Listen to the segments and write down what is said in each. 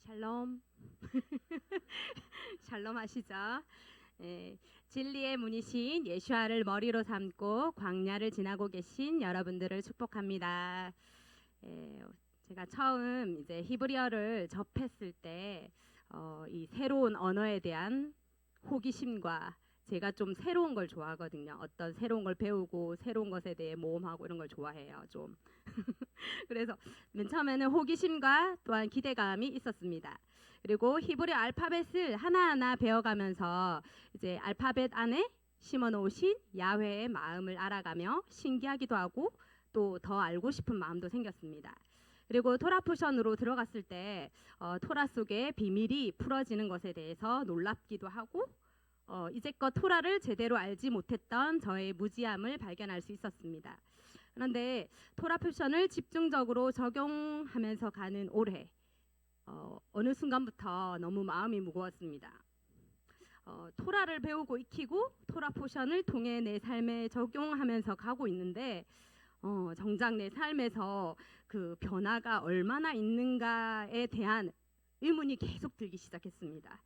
샬롬. 샬롬 하시죠? 진리의 문이신 예수아를 머리로 삼고 광야를 지나고 계신 여러분들을 축복합니다. 제가 처음 이제 히브리어를 접했을 때 이 새로운 언어에 대한 호기심과 제가 좀 새로운 걸 좋아하거든요. 어떤 새로운 걸 배우고 새로운 것에 대해 모험하고 이런 걸 좋아해요. 좀 그래서 맨 처음에는 호기심과 또한 기대감이 있었습니다. 그리고 히브리 알파벳을 하나하나 배워가면서 이제 알파벳 안에 심어 놓으신 야훼의 마음을 알아가며 신기하기도 하고 또 더 알고 싶은 마음도 생겼습니다. 그리고 토라 포션으로 들어갔을 때 토라 속에 비밀이 풀어지는 것에 대해서 놀랍기도 하고 이제껏 토라를 제대로 알지 못했던 저의 무지함을 발견할 수 있었습니다. 그런데 토라 포션을 집중적으로 적용하면서 가는 올해 어느 순간부터 너무 마음이 무거웠습니다. 토라를 배우고 익히고 토라 포션을 통해 내 삶에 적용하면서 가고 있는데 정작 내 삶에서 그 변화가 얼마나 있는가에 대한 의문이 계속 들기 시작했습니다.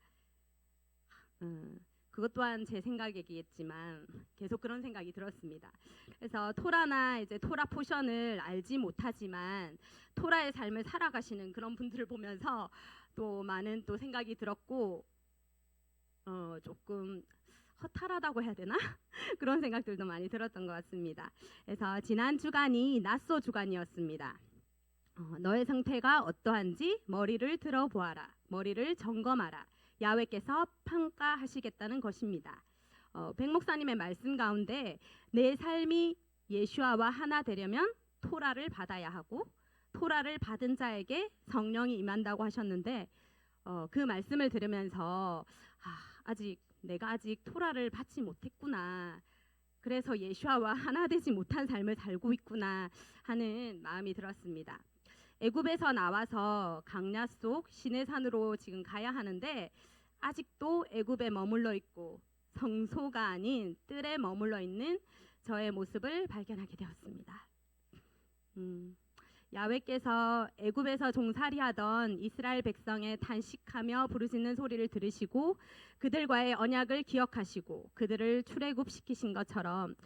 그것 또한 제 생각이겠지만 계속 그런 생각이 들었습니다. 그래서 토라나 이제 토라 포션을 알지 못하지만 토라의 삶을 살아가시는 그런 분들을 보면서 또 많은 또 생각이 들었고 조금 허탈하다고 해야 되나? 그런 생각들도 많이 들었던 것 같습니다. 그래서 지난 주간이 낫소 주간이었습니다. 너의 상태가 어떠한지 머리를 들어보아라. 머리를 점검하라. 야훼께서 평가하시겠다는 것입니다. 백 목사님의 말씀 가운데 내 삶이 예수아와 하나 되려면 토라를 받아야 하고 토라를 받은 자에게 성령이 임한다고 하셨는데 그 말씀을 들으면서 내가 아직 토라를 받지 못했구나. 그래서 예수아와 하나 되지 못한 삶을 살고 있구나 하는 마음이 들었습니다. 애굽에서 나와서 강야 속 시내산으로 지금 가야 하는데 아직도 애굽에 머물러 있고 성소가 아닌 뜰에 머물러 있는 저의 모습을 발견하게 되었습니다. 야훼께서 애굽에서 종살이하던 이스라엘 백성의 탄식하며 부르짖는 소리를 들으시고 그들과의 언약을 기억하시고 그들을 출애굽시키신 것처럼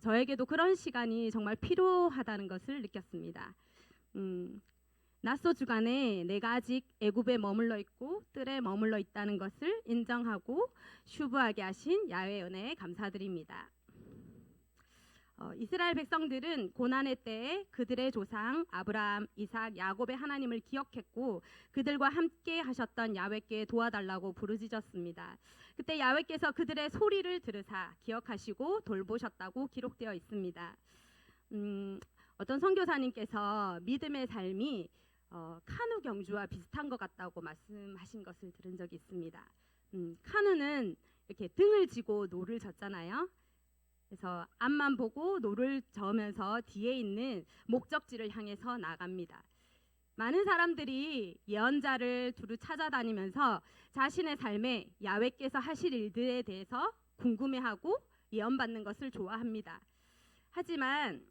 저에게도 그런 시간이 정말 필요하다는 것을 느꼈습니다. 낫소 주간에 내가 아직 애굽에 머물러 있고 뜰에 머물러 있다는 것을 인정하고 슈브하게 하신 야훼의 은혜에 감사드립니다. 이스라엘 백성들은 고난의 때에 그들의 조상 아브라함, 이삭, 야곱의 하나님을 기억했고 그들과 함께 하셨던 야훼께 도와달라고 부르짖었습니다. 그때 야훼께서 그들의 소리를 들으사 기억하시고 돌보셨다고 기록되어 있습니다. 어떤 선교사님께서 믿음의 삶이 카누 경주와 비슷한 것 같다고 말씀하신 것을 들은 적이 있습니다. 카누는 이렇게 등을 지고 노를 젓잖아요. 그래서 앞만 보고 노를 저으면서 뒤에 있는 목적지를 향해서 나갑니다. 많은 사람들이 예언자를 두루 찾아다니면서 자신의 삶에 야훼께서 하실 일들에 대해서 궁금해하고 예언받는 것을 좋아합니다. 하지만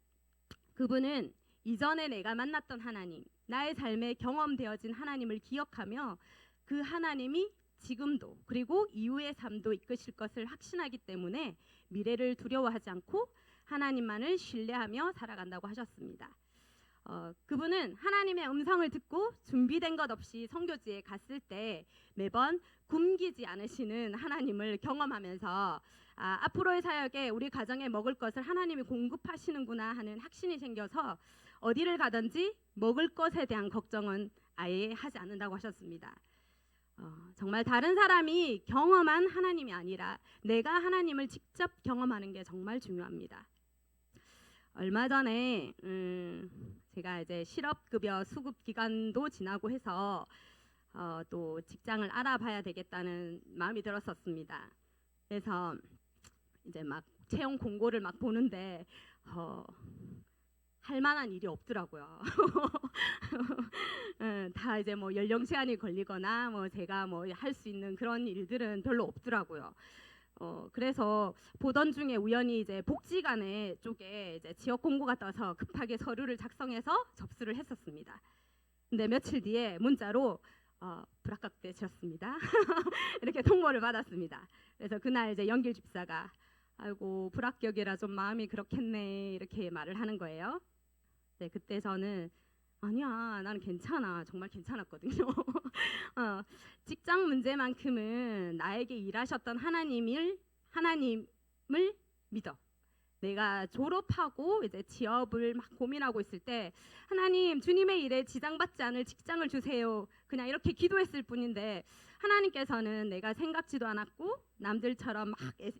그분은 이전에 내가 만났던 하나님, 나의 삶에 경험되어진 하나님을 기억하며 그 하나님이 지금도 그리고 이후의 삶도 이끄실 것을 확신하기 때문에 미래를 두려워하지 않고 하나님만을 신뢰하며 살아간다고 하셨습니다. 그분은 하나님의 음성을 듣고 준비된 것 없이 선교지에 갔을 때 매번 굶기지 않으시는 하나님을 경험하면서 앞으로의 사역에 우리 가정에 먹을 것을 하나님이 공급하시는구나 하는 확신이 생겨서 어디를 가든지 먹을 것에 대한 걱정은 아예 하지 않는다고 하셨습니다. 정말 다른 사람이 경험한 하나님이 아니라 내가 하나님을 직접 경험하는 게 정말 중요합니다. 얼마 전에 제가 이제 실업급여 수급 기간도 지나고 해서 또 직장을 알아봐야 되겠다는 마음이 들었었습니다. 그래서 이제 막 채용 공고를 막 보는데 할 만한 일이 없더라고요. 다 이제 뭐 연령 제한이 걸리거나 뭐 제가 뭐 할 수 있는 그런 일들은 별로 없더라고요. 그래서 보던 중에 우연히 이제 복지관에 쪽에 이제 지역 공고가 떠서 급하게 서류를 작성해서 접수를 했었습니다. 근데 며칠 뒤에 문자로 불합격되셨습니다. 이렇게 통보를 받았습니다. 그래서 그날 이제 연길 집사가 아이고 불합격이라 좀 마음이 그렇겠네 이렇게 말을 하는 거예요. 네, 그때 저는 아니야 나는 괜찮아 정말 괜찮았거든요. 직장 문제만큼은 나에게 일하셨던 하나님을 믿어. 내가 졸업하고 이제 취업을 막 고민하고 있을 때 하나님 주님의 일에 지장받지 않을 직장을 주세요. 그냥 이렇게 기도했을 뿐인데 하나님께서는 내가 생각지도 않았고 남들처럼 막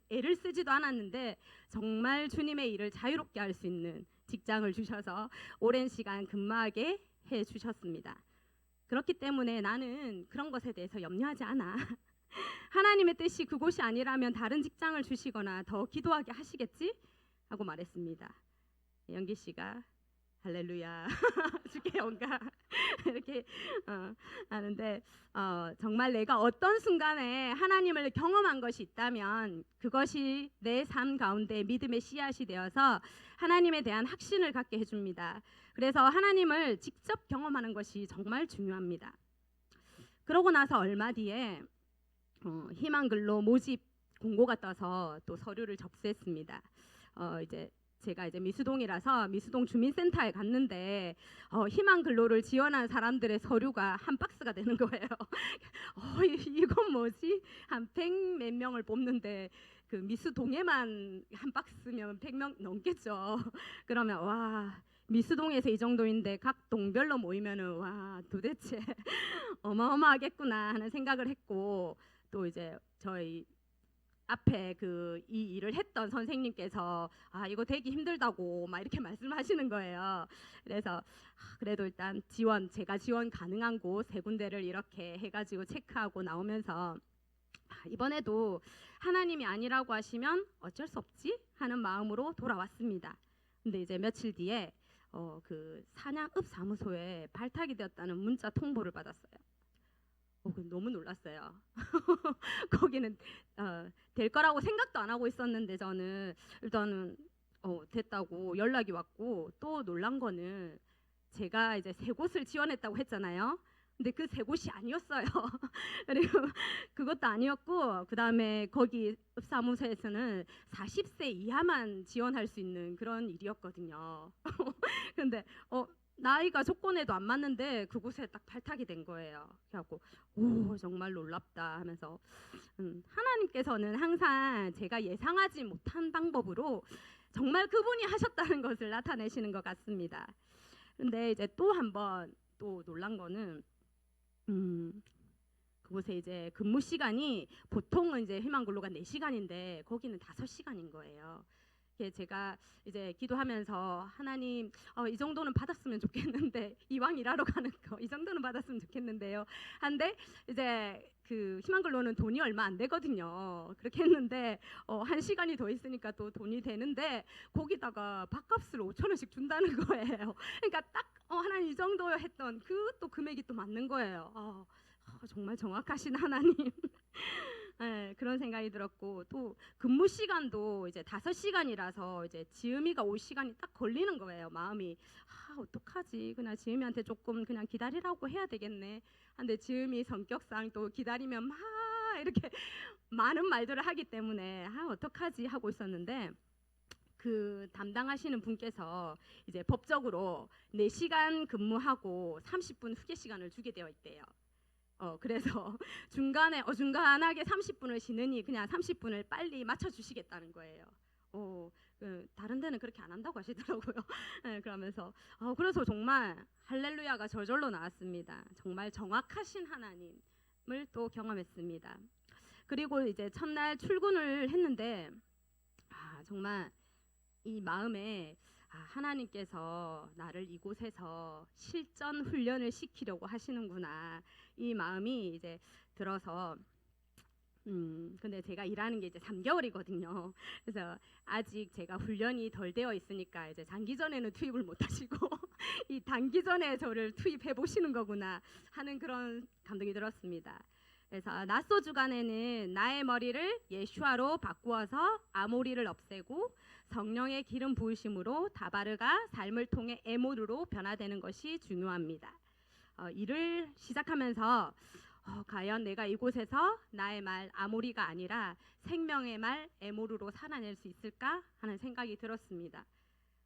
애를 쓰지도 않았는데 정말 주님의 일을 자유롭게 할 수 있는 직장을 주셔서 오랜 시간 근무하게 해 주셨습니다. 그렇기 때문에 나는 그런 것에 대해서 염려하지 않아. 하나님의 뜻이 그곳이 아니라면 다른 직장을 주시거나 더 기도하게 하시겠지? 하고 말했습니다. 연기 씨가 할렐루야 주께 영광 이렇게 하는데 정말 내가 어떤 순간에 하나님을 경험한 것이 있다면 그것이 내 삶 가운데 믿음의 씨앗이 되어서 하나님에 대한 확신을 갖게 해줍니다. 그래서 하나님을 직접 경험하는 것이 정말 중요합니다. 그러고 나서 얼마 뒤에 희망근로 모집 공고가 떠서 또 서류를 접수했습니다. 이제 제가 이제 미수동이라서 미수동 주민센터에 갔는데 희망근로를 지원한 사람들의 서류가 한 박스가 되는 거예요. 이건 뭐지? 한 100 몇 명을 뽑는데 그 미수동에만 한 박스면 100명 넘겠죠. 그러면 와 미수동에서 이 정도인데 각 동별로 모이면은 와 도대체 어마어마하겠구나 하는 생각을 했고 또 이제 저희 앞에 그 이 일을 했던 선생님께서 이거 되게 힘들다고 막 이렇게 말씀하시는 거예요. 그래서 그래도 일단 제가 지원 가능한 곳 3군데를 이렇게 해가지고 체크하고 나오면서 이번에도 하나님이 아니라고 하시면 어쩔 수 없지 하는 마음으로 돌아왔습니다. 근데 이제 며칠 뒤에 그 산양읍 사무소에 발탁이 되었다는 문자 통보를 받았어요. 너무 놀랐어요. 거기는 될 거라고 생각도 안 하고 있었는데 저는 일단은 됐다고 연락이 왔고 또 놀란 거는 제가 이제 3곳을 지원했다고 했잖아요. 근데 그 3곳이 아니었어요. 그리고 그것도 아니었고 그 다음에 거기 읍사무소에서는 40세 이하만 지원할 수 있는 그런 일이었거든요. 근데 나이가 조건에도 안 맞는데 그곳에 딱 발탁이 된 거예요. 그래갖고 오 정말 놀랍다 하면서 하나님께서는 항상 제가 예상하지 못한 방법으로 정말 그분이 하셨다는 것을 나타내시는 것 같습니다. 근데 이제 또 한 번 또 놀란 거는 그곳에 이제 근무 시간이 보통은 이제 희망근로가 4시간인데 거기는 5시간인 거예요. 제가 이제 기도하면서 하나님 이 정도는 받았으면 좋겠는데 이왕 일하러 가는 거 이 정도는 받았으면 좋겠는데요. 한데 이제 그 희망근로는 돈이 얼마 안 되거든요. 그렇게 했는데 1시간이 더 있으니까 또 돈이 되는데 거기다가 밥값을 5,000원씩 준다는 거예요. 그러니까 딱 하나님 이 정도요 했던 그 또 금액이 또 맞는 거예요. 정말 정확하신 하나님. 네, 그런 생각이 들었고 또 근무 시간도 이제 5시간이라서 이제 지음이가 올 시간이 딱 걸리는 거예요. 마음이 어떡하지? 그냥 지음이한테 조금 그냥 기다리라고 해야 되겠네. 근데 지음이 성격상 또 기다리면 막 이렇게 많은 말들을 하기 때문에 어떡하지 하고 있었는데 그 담당하시는 분께서 이제 법적으로 4시간 근무하고 30분 휴게 시간을 주게 되어 있대요. 그래서 중간에 어중간하게 30분을 쉬느니 그냥 30분을 빨리 맞춰주시겠다는 거예요. 다른 데는 그렇게 안 한다고 하시더라고요. 네, 그러면서 그래서 정말 할렐루야가 저절로 나왔습니다. 정말 정확하신 하나님을 또 경험했습니다. 그리고 이제 첫날 출근을 했는데 정말 이 마음에 하나님께서 나를 이곳에서 실전 훈련을 시키려고 하시는구나 이 마음이 이제 들어서 근데 제가 일하는 게 이제 3개월이거든요. 그래서 아직 제가 훈련이 덜 되어 있으니까 이제 장기전에는 투입을 못 하시고 이 단기전에 저를 투입해 보시는 거구나 하는 그런 감동이 들었습니다. 그래서 낮소 주간에는 나의 머리를 예슈아로 바꾸어서 아모리를 없애고 성령의 기름 부으심으로 다바르가 삶을 통해 에모르로 변화되는 것이 중요합니다. 일을 시작하면서 과연 내가 이곳에서 나의 말 아모리가 아니라 생명의 말 에모르로 살아낼 수 있을까 하는 생각이 들었습니다.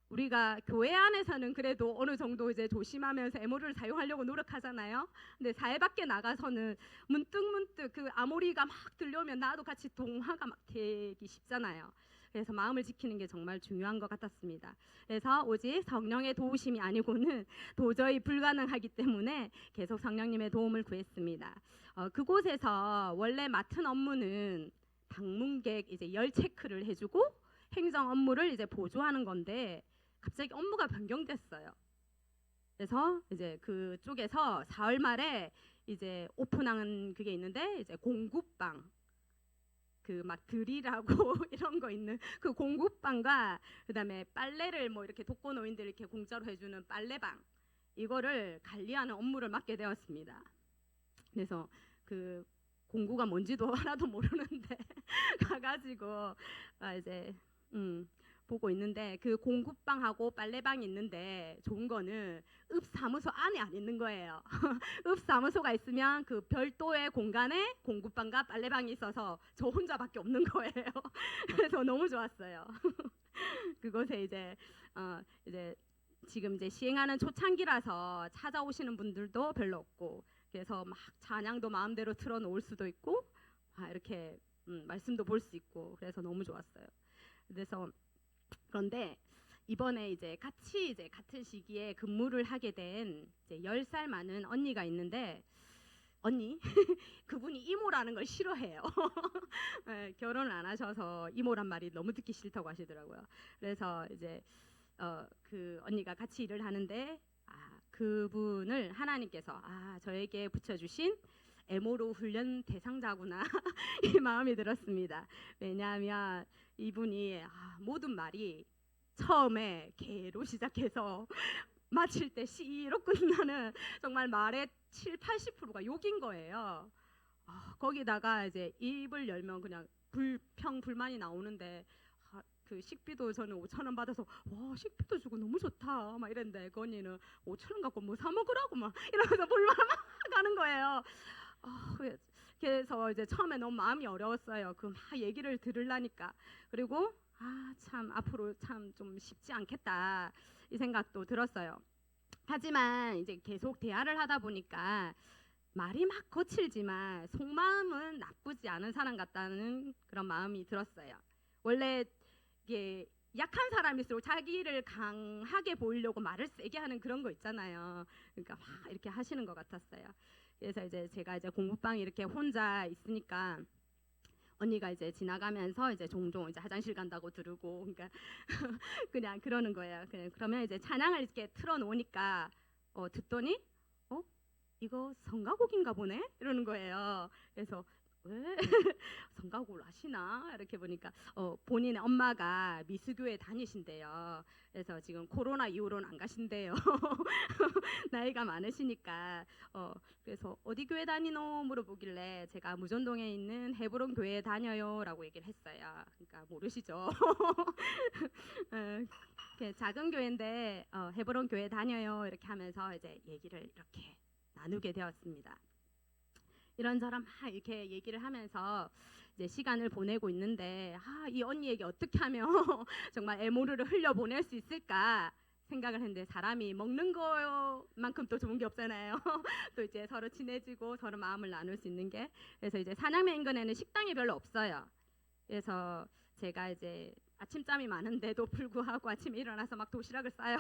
우리가 교회 안에서는 그래도 어느 정도 이제 조심하면서 에모르를 사용하려고 노력하잖아요. 근데 사회 밖에 나가서는 문득 그 아모리가 막 들려오면 나도 같이 동화가 막 되기 쉽잖아요. 그래서 마음을 지키는 게 정말 중요한 것 같았습니다. 그래서 오직 성령의 도우심이 아니고는 도저히 불가능하기 때문에 계속 성령님의 도움을 구했습니다. 그곳에서 원래 맡은 업무는 방문객 이제 열 체크를 해주고 행정 업무를 이제 보조하는 건데 갑자기 업무가 변경됐어요. 그래서 이제 그쪽에서 4월 말에 이제 오픈한 그게 있는데 이제 공구방 그 막 들이라고 이런 거 있는 그 공구방과 그다음에 빨래를 뭐 이렇게 독거노인들 이렇게 공짜로 해주는 빨래방 이거를 관리하는 업무를 맡게 되었습니다. 그래서 그 공구가 뭔지도 하나도 모르는데 가가지고 이제 보고 있는데 그 공구방하고 빨래방이 있는데 좋은 거는 읍사무소 안에 안 있는 거예요. 읍사무소가 있으면 그 별도의 공간에 공구방과 빨래방이 있어서 저 혼자밖에 없는 거예요. 그래서 너무 좋았어요. 그곳에 이제 지금 이제 시행하는 초창기라서 찾아오시는 분들도 별로 없고 그래서 막 찬양도 마음대로 틀어놓을 수도 있고 이렇게 말씀도 볼 수 있고 그래서 너무 좋았어요. 그래서 그런데 이번에 이제 같이 이제 같은 시기에 근무를 하게 된 이제 10살 많은 언니가 있는데 언니 그분이 이모라는 걸 싫어해요. 네, 결혼을 안 하셔서 이모란 말이 너무 듣기 싫다고 하시더라고요. 그래서 이제 그 언니가 같이 일을 하는데 그분을 하나님께서 저에게 붙여주신 에모로 훈련 대상자구나 이 마음이 들었습니다. 왜냐하면 이분이 모든 말이 처음에 개로 시작해서 마칠 때 시로 끝나는 정말 말의 70~80%가 욕인 거예요. 거기다가 이제 입을 열면 그냥 불평 불만이 나오는데 그 식비도 저는 5,000원 받아서 와 식비도 주고 너무 좋다 막 이랬는데 그 언니는 5,000원 갖고 뭐 사 먹으라고 막 이러면서 불만 막 가는 거예요. 그래서 이제 처음에 너무 마음이 어려웠어요. 그 막 얘기를 들으려니까. 그리고 참 앞으로 참 좀 쉽지 않겠다 이 생각도 들었어요. 하지만 이제 계속 대화를 하다 보니까 말이 막 거칠지만 속마음은 나쁘지 않은 사람 같다는 그런 마음이 들었어요. 원래 이게 약한 사람일수록 자기를 강하게 보이려고 말을 세게 하는 그런 거 있잖아요. 그러니까 막 이렇게 하시는 것 같았어요. 그래서 이제 제가 이제 공부방에 이렇게 혼자 있으니까 언니가 이제 지나가면서 이제 종종 이제 화장실 간다고 들으고 그러니까 그냥 그러는 거예요. 그러면 이제 찬양을 이렇게 틀어놓으니까 듣더니 이거 성가곡인가 보네 이러는 거예요. 그래서 왜 성가곡을 하시나 이렇게 보니까 본인의 엄마가 미수교회 다니신대요. 그래서 지금 코로나 이후로는 안 가신대요. 나이가 많으시니까 그래서 어디 교회 다니노 물어보길래 제가 무전동에 있는 헤브론 교회에 다녀요라고 얘기를 했어요. 그러니까 모르시죠. 작은 교회인데 헤브론 교회 다녀요 이렇게 하면서 이제 얘기를 이렇게 나누게 되었습니다. 이런저런 막 이렇게 얘기를 하면서 이제 시간을 보내고 있는데 이 언니에게 어떻게 하면 정말 에모르를 흘려보낼 수 있을까 생각을 했는데 사람이 먹는 것만큼 또 좋은 게 없잖아요. 또 이제 서로 친해지고 서로 마음을 나눌 수 있는 게 그래서 이제 산악면 인근에는 식당이 별로 없어요. 그래서 제가 이제 아침잠이 많은데도 불구하고 아침에 일어나서 막 도시락을 싸요.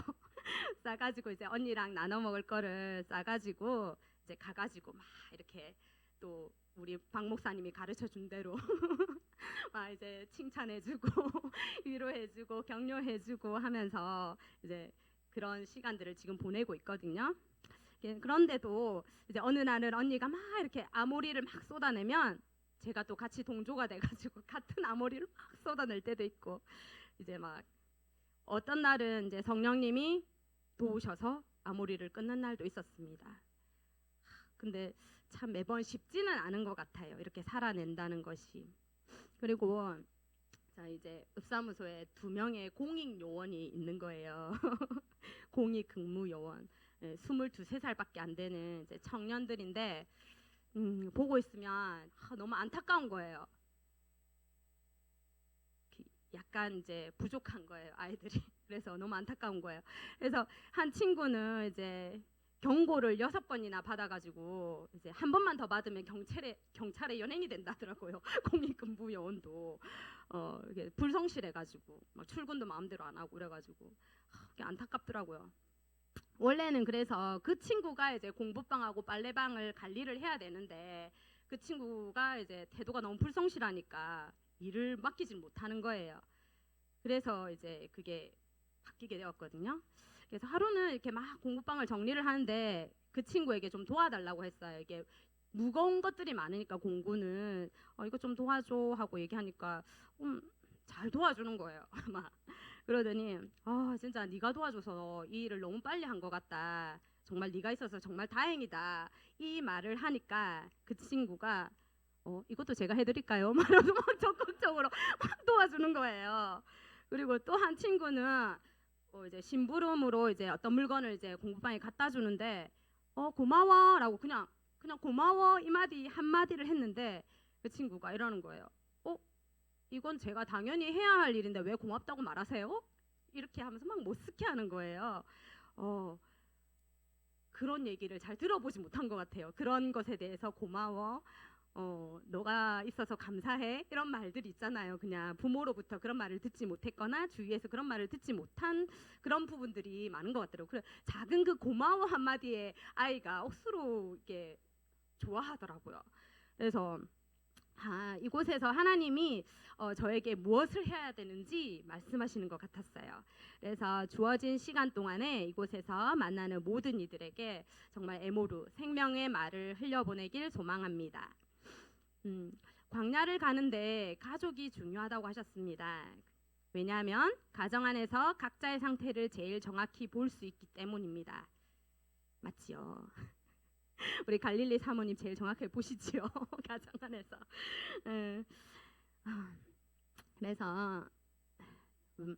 싸가지고 이제 언니랑 나눠 먹을 거를 싸가지고 이제 가가지고 막 이렇게 또 우리 박 목사님이 가르쳐 준 대로 막 이제 칭찬해주고 위로해주고 격려해주고 하면서 이제 그런 시간들을 지금 보내고 있거든요. 그런데도 이제 어느 날은 언니가 막 이렇게 아모리를 막 쏟아내면 제가 또 같이 동조가 돼가지고 같은 아모리를 막 쏟아낼 때도 있고 이제 막 어떤 날은 이제 성령님이 도우셔서 아모리를 끊는 날도 있었습니다. 근데 참 매번 쉽지는 않은 것 같아요. 이렇게 살아낸다는 것이. 그리고 자 이제 읍사무소에 2명의 공익 요원이 있는 거예요. 공익 근무 요원. 22, 3살밖에 안 되는 이제 청년들인데 보고 있으면 너무 안타까운 거예요. 약간 이제 부족한 거예요, 아이들이. 그래서 너무 안타까운 거예요. 그래서 한 친구는 이제 경고를 6번이나 받아가지고 이제 한 번만 더 받으면 경찰에 연행이 된다더라고요. 공익근무 요원도 이게 불성실해가지고 막 출근도 마음대로 안 하고 그래가지고 안타깝더라고요. 원래는 그래서 그 친구가 이제 공부방하고 빨래방을 관리를 해야 되는데 그 친구가 이제 태도가 너무 불성실하니까 일을 맡기질 못하는 거예요. 그래서 이제 그게 바뀌게 되었거든요. 그래서 하루는 이렇게 막 공부방을 정리를 하는데 그 친구에게 좀 도와달라고 했어요. 이게 무거운 것들이 많으니까 공부는 이거 좀 도와줘 하고 얘기하니까 잘 도와주는 거예요. 막 그러더니 진짜 네가 도와줘서 이 일을 너무 빨리 한 것 같다. 정말 네가 있어서 정말 다행이다. 이 말을 하니까 그 친구가 이것도 제가 해드릴까요? 말하면서 막 적극적으로 막 도와주는 거예요. 그리고 또 한 친구는 이제 심부름으로 이제 어떤 물건을 이제 공부방에 갖다 주는데 고마워라고 그냥 고마워 이 마디 한 마디를 했는데 그 친구가 이러는 거예요. 이건 제가 당연히 해야 할 일인데 왜 고맙다고 말하세요? 이렇게 하면서 막 못스케하는 거예요. 그런 얘기를 잘 들어보지 못한 것 같아요. 그런 것에 대해서 고마워. 너가 있어서 감사해 이런 말들이 있잖아요. 그냥 부모로부터 그런 말을 듣지 못했거나 주위에서 그런 말을 듣지 못한 그런 부분들이 많은 것 같더라고요. 그래 작은 그 고마워 한마디에 아이가 억수로 이게 좋아하더라고요. 그래서 이곳에서 하나님이 저에게 무엇을 해야 되는지 말씀하시는 것 같았어요. 그래서 주어진 시간 동안에 이곳에서 만나는 모든 이들에게 정말 에모루 생명의 말을 흘려보내길 소망합니다. 광야를 가는데 가족이 중요하다고 하셨습니다. 왜냐하면 가정 안에서 각자의 상태를 제일 정확히 볼 수 있기 때문입니다. 맞지요? 우리 갈릴리 사모님 제일 정확하게 보시지요. 가정 안에서. 그래서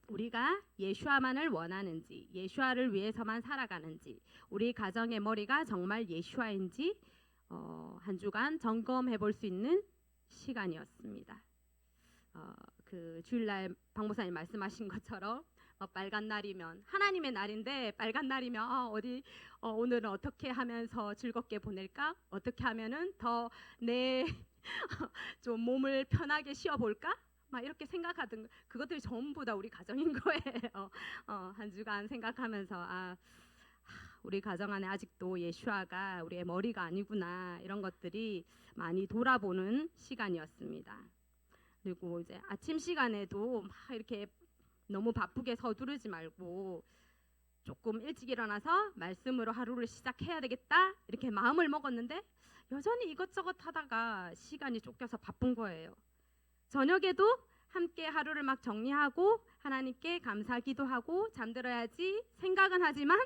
우리가 예슈아만을 원하는지, 예슈아를 위해서만 살아가는지, 우리 가정의 머리가 정말 예슈아인지 한 주간 점검해 볼 수 있는 시간이었습니다. 그 주일날 박목사님 말씀하신 것처럼 빨간 날이면 하나님의 날인데 빨간 날이면 어디 오늘은 어떻게 하면서 즐겁게 보낼까? 어떻게 하면은 더 내 좀 몸을 편하게 쉬어볼까? 막 이렇게 생각하던 그것들이 전부 다 우리 가정인 거예요. 한 주간 생각하면서 우리 가정 안에 아직도 예슈아가 우리의 머리가 아니구나 이런 것들이 많이 돌아보는 시간이었습니다. 그리고 이제 아침 시간에도 막 이렇게 너무 바쁘게 서두르지 말고 조금 일찍 일어나서 말씀으로 하루를 시작해야 되겠다 이렇게 마음을 먹었는데 여전히 이것저것 하다가 시간이 쫓겨서 바쁜 거예요. 저녁에도 함께 하루를 막 정리하고 하나님께 감사 기도하고 잠들어야지 생각은 하지만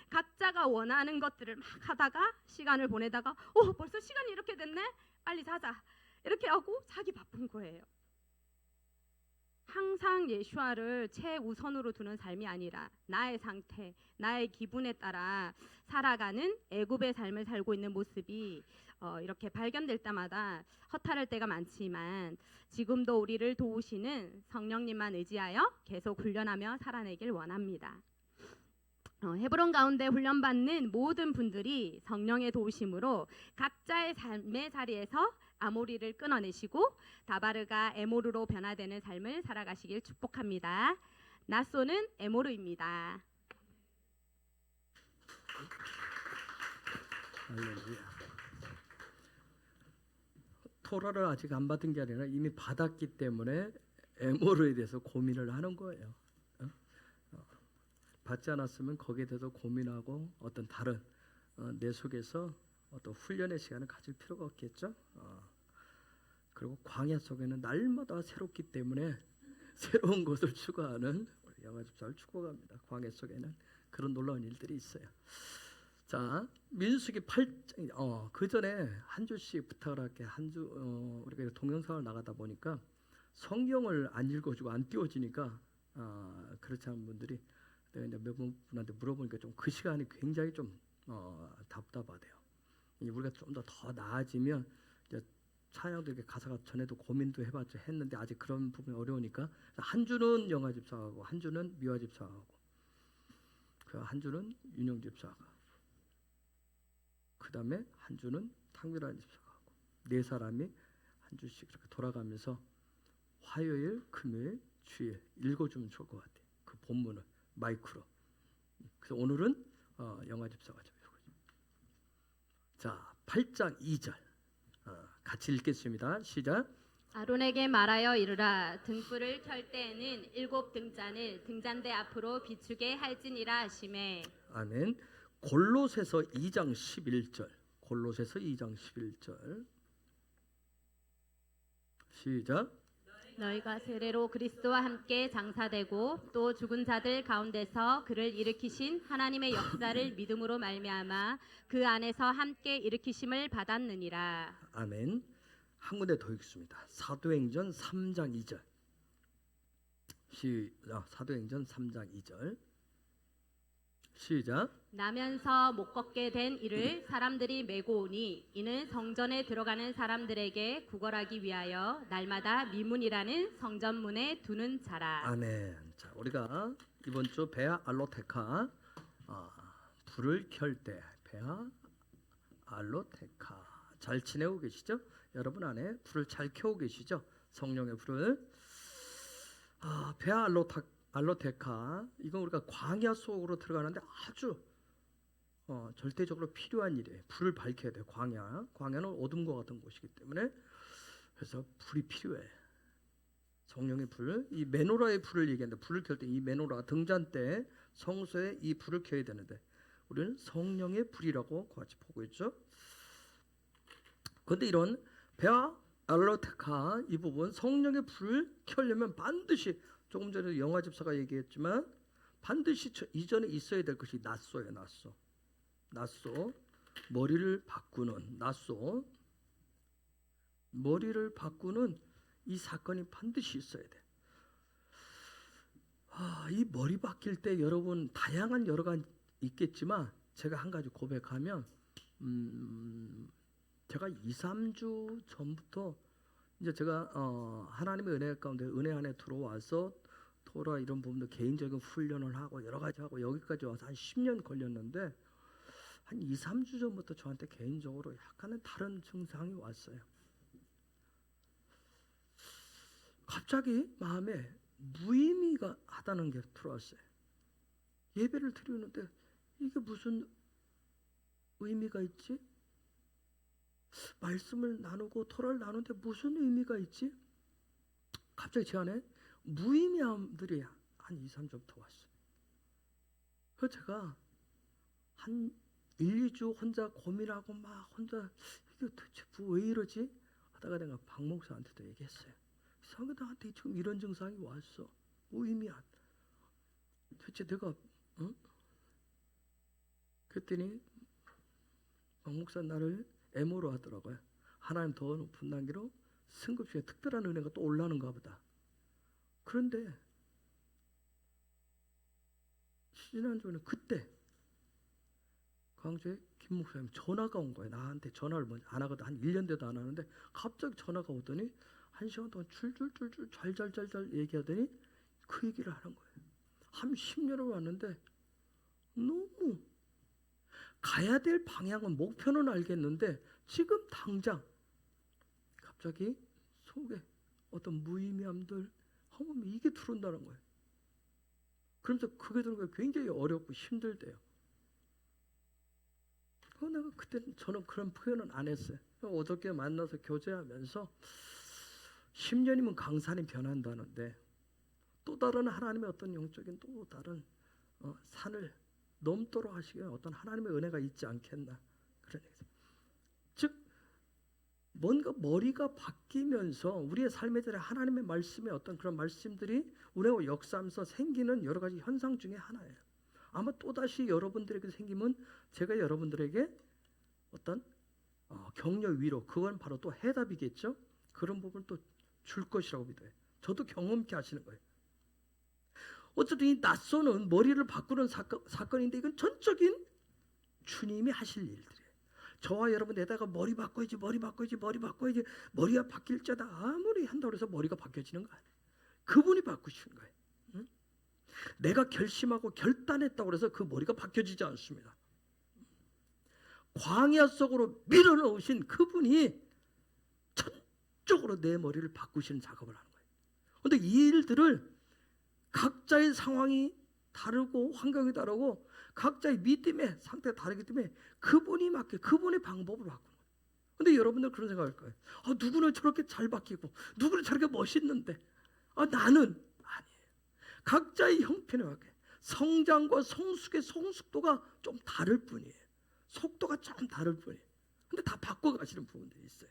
각자가 원하는 것들을 막 하다가 시간을 보내다가 벌써 시간이 이렇게 됐네? 빨리 자자 이렇게 하고 자기 바쁜 거예요. 항상 예슈아를 최우선으로 두는 삶이 아니라 나의 상태, 나의 기분에 따라 살아가는 애굽의 삶을 살고 있는 모습이 이렇게 발견될 때마다 허탈할 때가 많지만 지금도 우리를 도우시는 성령님만 의지하여 계속 훈련하며 살아내길 원합니다. 헤브론 가운데 훈련받는 모든 분들이 성령의 도우심으로 각자의 삶의 자리에서 아모리를 끊어내시고 다바르가 에모르로 변화되는 삶을 살아가시길 축복합니다. 나소는 에모르입니다. 할렐루야. 토라를 아직 안 받은 게 아니라 이미 받았기 때문에 에모르에 대해서 고민을 하는 거예요. 받지 않았으면 거기에 대해서 고민하고 어떤 다른 내 속에서 어떤 훈련의 시간을 가질 필요가 없겠죠. 그리고 광야 속에는 날마다 새롭기 때문에 새로운 것을 추구하는 영화집사를 축복합니다. 광야 속에는 그런 놀라운 일들이 있어요. 자, 민수기 8장 그 전에 한 주씩 부탁을 할게. 한 주 우리가 동영상을 나가다 보니까 성경을 안 읽어주고 안 띄워주니까 그렇지 않은 분들이 내가 이제 몇 분한테 물어보니까 좀 그 시간이 굉장히 좀 답답하대요. 우리가 좀 더 나아지면 이제 찬양도 이렇게 가사가 전에도 고민도 해봤죠. 했는데 아직 그런 부분이 어려우니까 한 주는 영화 집사하고 한 주는 미화 집사하고 그 한 주는 윤영 집사가 그 다음에 한 주는 탕미란 집사가 하고 네 사람이 한 주씩 이렇게 돌아가면서 화요일, 금요일, 주일 읽어주면 좋을 것 같아요. 그 본문을 마이크로. 그래서 오늘은 영화 집사가 좀 읽어줍니다. 자, 8장 2절 같이 읽겠습니다. 시작. 아론에게 말하여 이르라 등불을 켤 때에는 7 등잔을 등잔대 앞으로 비추게 할지니라 하시매. 아멘. 골로새서 2장 11절. 골로새서 2장 11절. 시작. 너희가 세례로 그리스도와 함께 장사되고 또 죽은 자들 가운데서 그를 일으키신 하나님의 역사를 믿음으로 말미암아 그 안에서 함께 일으키심을 받았느니라. 아멘. 한 군데 더 읽습니다. 사도행전 3장 2절. 시작. 사도행전 3장 2절. 시작. 나면서 못 걷게 된 이를 사람들이 메고 오니 이는 성전에 들어가는 사람들에게 구걸하기 위하여 날마다 미문이라는 성전문에 두는 자라. 아멘. 자, 우리가 이번 주 베아 알로테카 불을 켤 때 베아 알로테카 잘 지내고 계시죠? 여러분 안에 불을 잘 켜고 계시죠? 성령의 불을. 베아 알로테카 이건 우리가 광야 속으로 들어가는데 아주 절대적으로 필요한 일이에요. 불을 밝혀야 돼요. 광야는 어둠과 같은 곳이기 때문에 그래서 불이 필요해. 성령의 불, 이 메노라의 불을 얘기하는데 불을 켤 때 이 메노라 등잔대 성소에 이 불을 켜야 되는데 우리는 성령의 불이라고 같이 보고 있죠. 그런데 이런 베아 알로테카 이 부분 성령의 불을 켜려면 반드시 조금 전에 영화 집사가 얘기했지만 반드시 이전에 있어야 될 것이 낫소예요. 낫소 머리를 바꾸는 낫소 머리를 바꾸는 이 사건이 반드시 있어야 돼. 이 머리 바뀔 때 여러분 다양한 여러 가지 있겠지만 제가 한 가지 고백하면 제가 2, 3주 전부터 이제 제가 하나님의 은혜 가운데 은혜 안에 들어와서 토라 이런 부분도 개인적인 훈련을 하고 여러 가지 하고 여기까지 와서 한 10년 걸렸는데 한 2, 3주 전부터 저한테 개인적으로 약간은 다른 증상이 왔어요. 갑자기 마음에 무의미가 하다는 게 들어왔어요. 예배를 드리는데 이게 무슨 의미가 있지? 말씀을 나누고 토라를 나누는데 무슨 의미가 있지? 갑자기 제 안에 무의미함들이 한 2, 3주부터 왔어요. 그래서 제가 한 1, 2주 혼자 고민하고 막 혼자 이게 도대체 왜 이러지? 하다가 내가 박 목사한테도 얘기했어요. 성도한테 지금 이런 증상이 왔어. 무의미한. 도대체 내가 그랬더니 박 목사 나를 애모로 하더라고요. 하나님 더 높은 단계로 승급시에 특별한 은혜가 또 올라오는가 보다. 그런데 지난주에는 그때 광주에 김 목사님 전화가 온 거예요. 나한테 전화를 먼저 안 하거든. 한 1년 돼도 안 하는데 갑자기 전화가 오더니 1시간 동안 줄줄줄줄 잘잘잘잘 얘기하더니 그 얘기를 하는 거예요. 한 10년을 왔는데 너무 가야 될 방향은 목표는 알겠는데 지금 당장 갑자기 속에 어떤 무의미함들 하면 이게 들어온다는 거예요. 그러면서 그게 들어오면 굉장히 어렵고 힘들대요. 내가 그때는 저는 그런 표현은 안 했어요. 어저께 만나서 교제하면서 10년이면 강산이 변한다는데 또 다른 하나님의 어떤 영적인 또 다른 산을 넘도록 하시기에 어떤 하나님의 은혜가 있지 않겠나 그런 얘기죠. 즉 뭔가 머리가 바뀌면서 우리의 삶에 대한 하나님의 말씀의 어떤 그런 말씀들이 우리가 역사하면서 생기는 여러 가지 현상 중에 하나예요. 아마 또다시 여러분들에게 생기면 제가 여러분들에게 어떤 격려 위로 그건 바로 또 해답이겠죠. 그런 부분을 또 줄 것이라고 믿어요. 저도 경험케 하시는 거예요. 어쨌든 이 낫소는 머리를 바꾸는 사건인데 이건 전적인 주님이 하실 일들이에요. 저와 여러분에다가 머리 바꿔야지, 머리가 바뀔 자다 아무리 한다고 해서 머리가 바뀌어지는 거 아니에요. 그분이 바꾸시는 거예요. 응? 내가 결심하고 결단했다고 해서 그 머리가 바뀌어지지 않습니다. 광야 속으로 밀어넣으신 그분이 전적으로 내 머리를 바꾸시는 작업을 하는 거예요. 그런데 이 일들을 각자의 상황이 다르고 환경이 다르고 각자의 믿음의 상태가 다르기 때문에 그분이 맞게 그분의 방법으로 바꾸는 거예요. 그런데 여러분들 그런 생각할 거예요. 누구는 저렇게 잘 바뀌고 누구는 저렇게 멋있는데 나는 아니에요. 각자의 형편에 맞게 성장과 성숙의 성숙도가 좀 다를 뿐이에요. 속도가 좀 다를 뿐이에요. 근데 다 바꿔가시는 부분들이 있어요.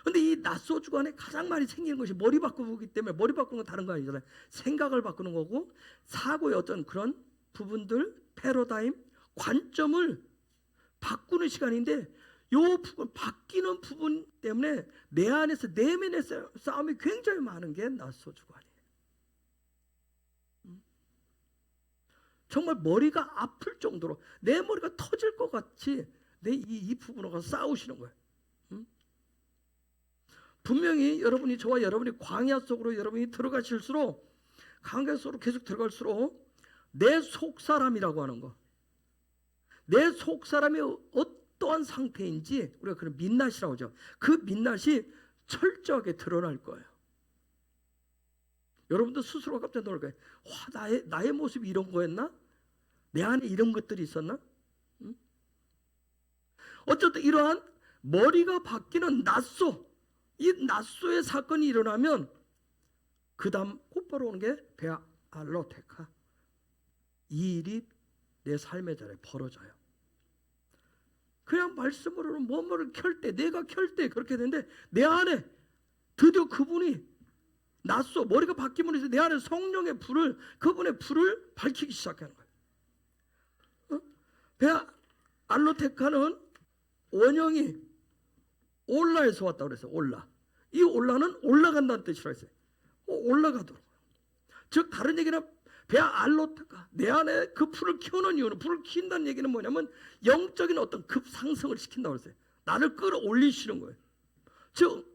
근데 이 낫소 주간에 가장 많이 생기는 것이 머리 바꾸기 때문에 머리 바꾸는 건 다른 거 아니잖아요. 생각을 바꾸는 거고 사고의 어떤 그런 부분들, 패러다임, 관점을 바꾸는 시간인데 요 부분, 바뀌는 부분 때문에 내 안에서 내면의 싸움이 굉장히 많은 게 낫소 주간이에요. 정말 머리가 아플 정도로 내 머리가 터질 것 같이 내 이 부분하고 싸우시는 거예요. 분명히 여러분이 저와 여러분이 광야 속으로 여러분이 들어가실수록 광야 속으로 계속 들어갈수록 내 속사람이라고 하는 거, 내 속사람이 어떠한 상태인지 우리가 그런 민낯이라고 하죠. 그 민낯이 철저하게 드러날 거예요. 여러분도 스스로 깜짝 놀랄 거예요. 와, 나의 모습이 이런 거였나? 내 안에 이런 것들이 있었나? 어쨌든 이러한 머리가 바뀌는 낫소, 이 낫소의 사건이 일어나면 그 다음 곧바로 오는 게 베알로테카. 이 일이 내 삶의 자리에 벌어져요. 그냥 말씀으로는 뭐뭐를 켤 때, 내가 켤 때 그렇게 되는데 내 안에 드디어 그분이 낫소, 머리가 바뀌면 이제 내 안에 성령의 불을, 그분의 불을 밝히기 시작하는 거예요. 베알로테카는 원형이 올라에서 왔다고 그랬어요. 올라. 이 올라는 올라간다는 뜻이라고 했어요. 올라가도록. 즉 다른 얘기는 베알로테카, 내 안에 그 불을 켜는 이유는, 불을 킨다는 얘기는 뭐냐면 영적인 어떤 급상승을 시킨다고 그랬어요. 나를 끌어올리시는 거예요. 즉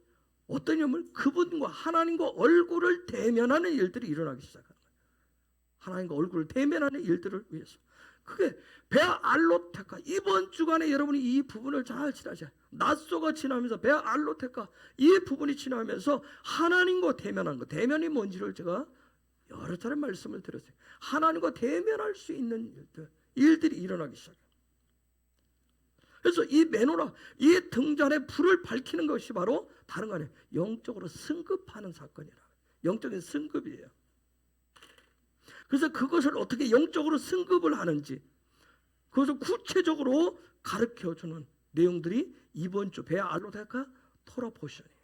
어떤 점을 그분과 하나님과 얼굴을 대면하는 일들이 일어나기 시작하는 거예요. 하나님과 얼굴을 대면하는 일들을 위해서. 그게 베알로테카. 이번 주간에 여러분이 이 부분을 잘 지나셔야 해요. 낫소가 지나면서 베알로테카, 이 부분이 지나면서 하나님과 대면하는 거. 대면이 뭔지를 제가 여러 차례 말씀을 드렸어요. 하나님과 대면할 수 있는 일들이 일어나기 시작해요. 그래서 이 메노라, 이 등잔에 불을 밝히는 것이 바로 다른 거 아니에요. 영적으로 승급하는 사건이라. 영적인 승급이에요. 그래서 그것을 어떻게 영적으로 승급을 하는지, 그것을 구체적으로 가르쳐주는 내용들이 이번 주 베알로테카 토라 포션이에요.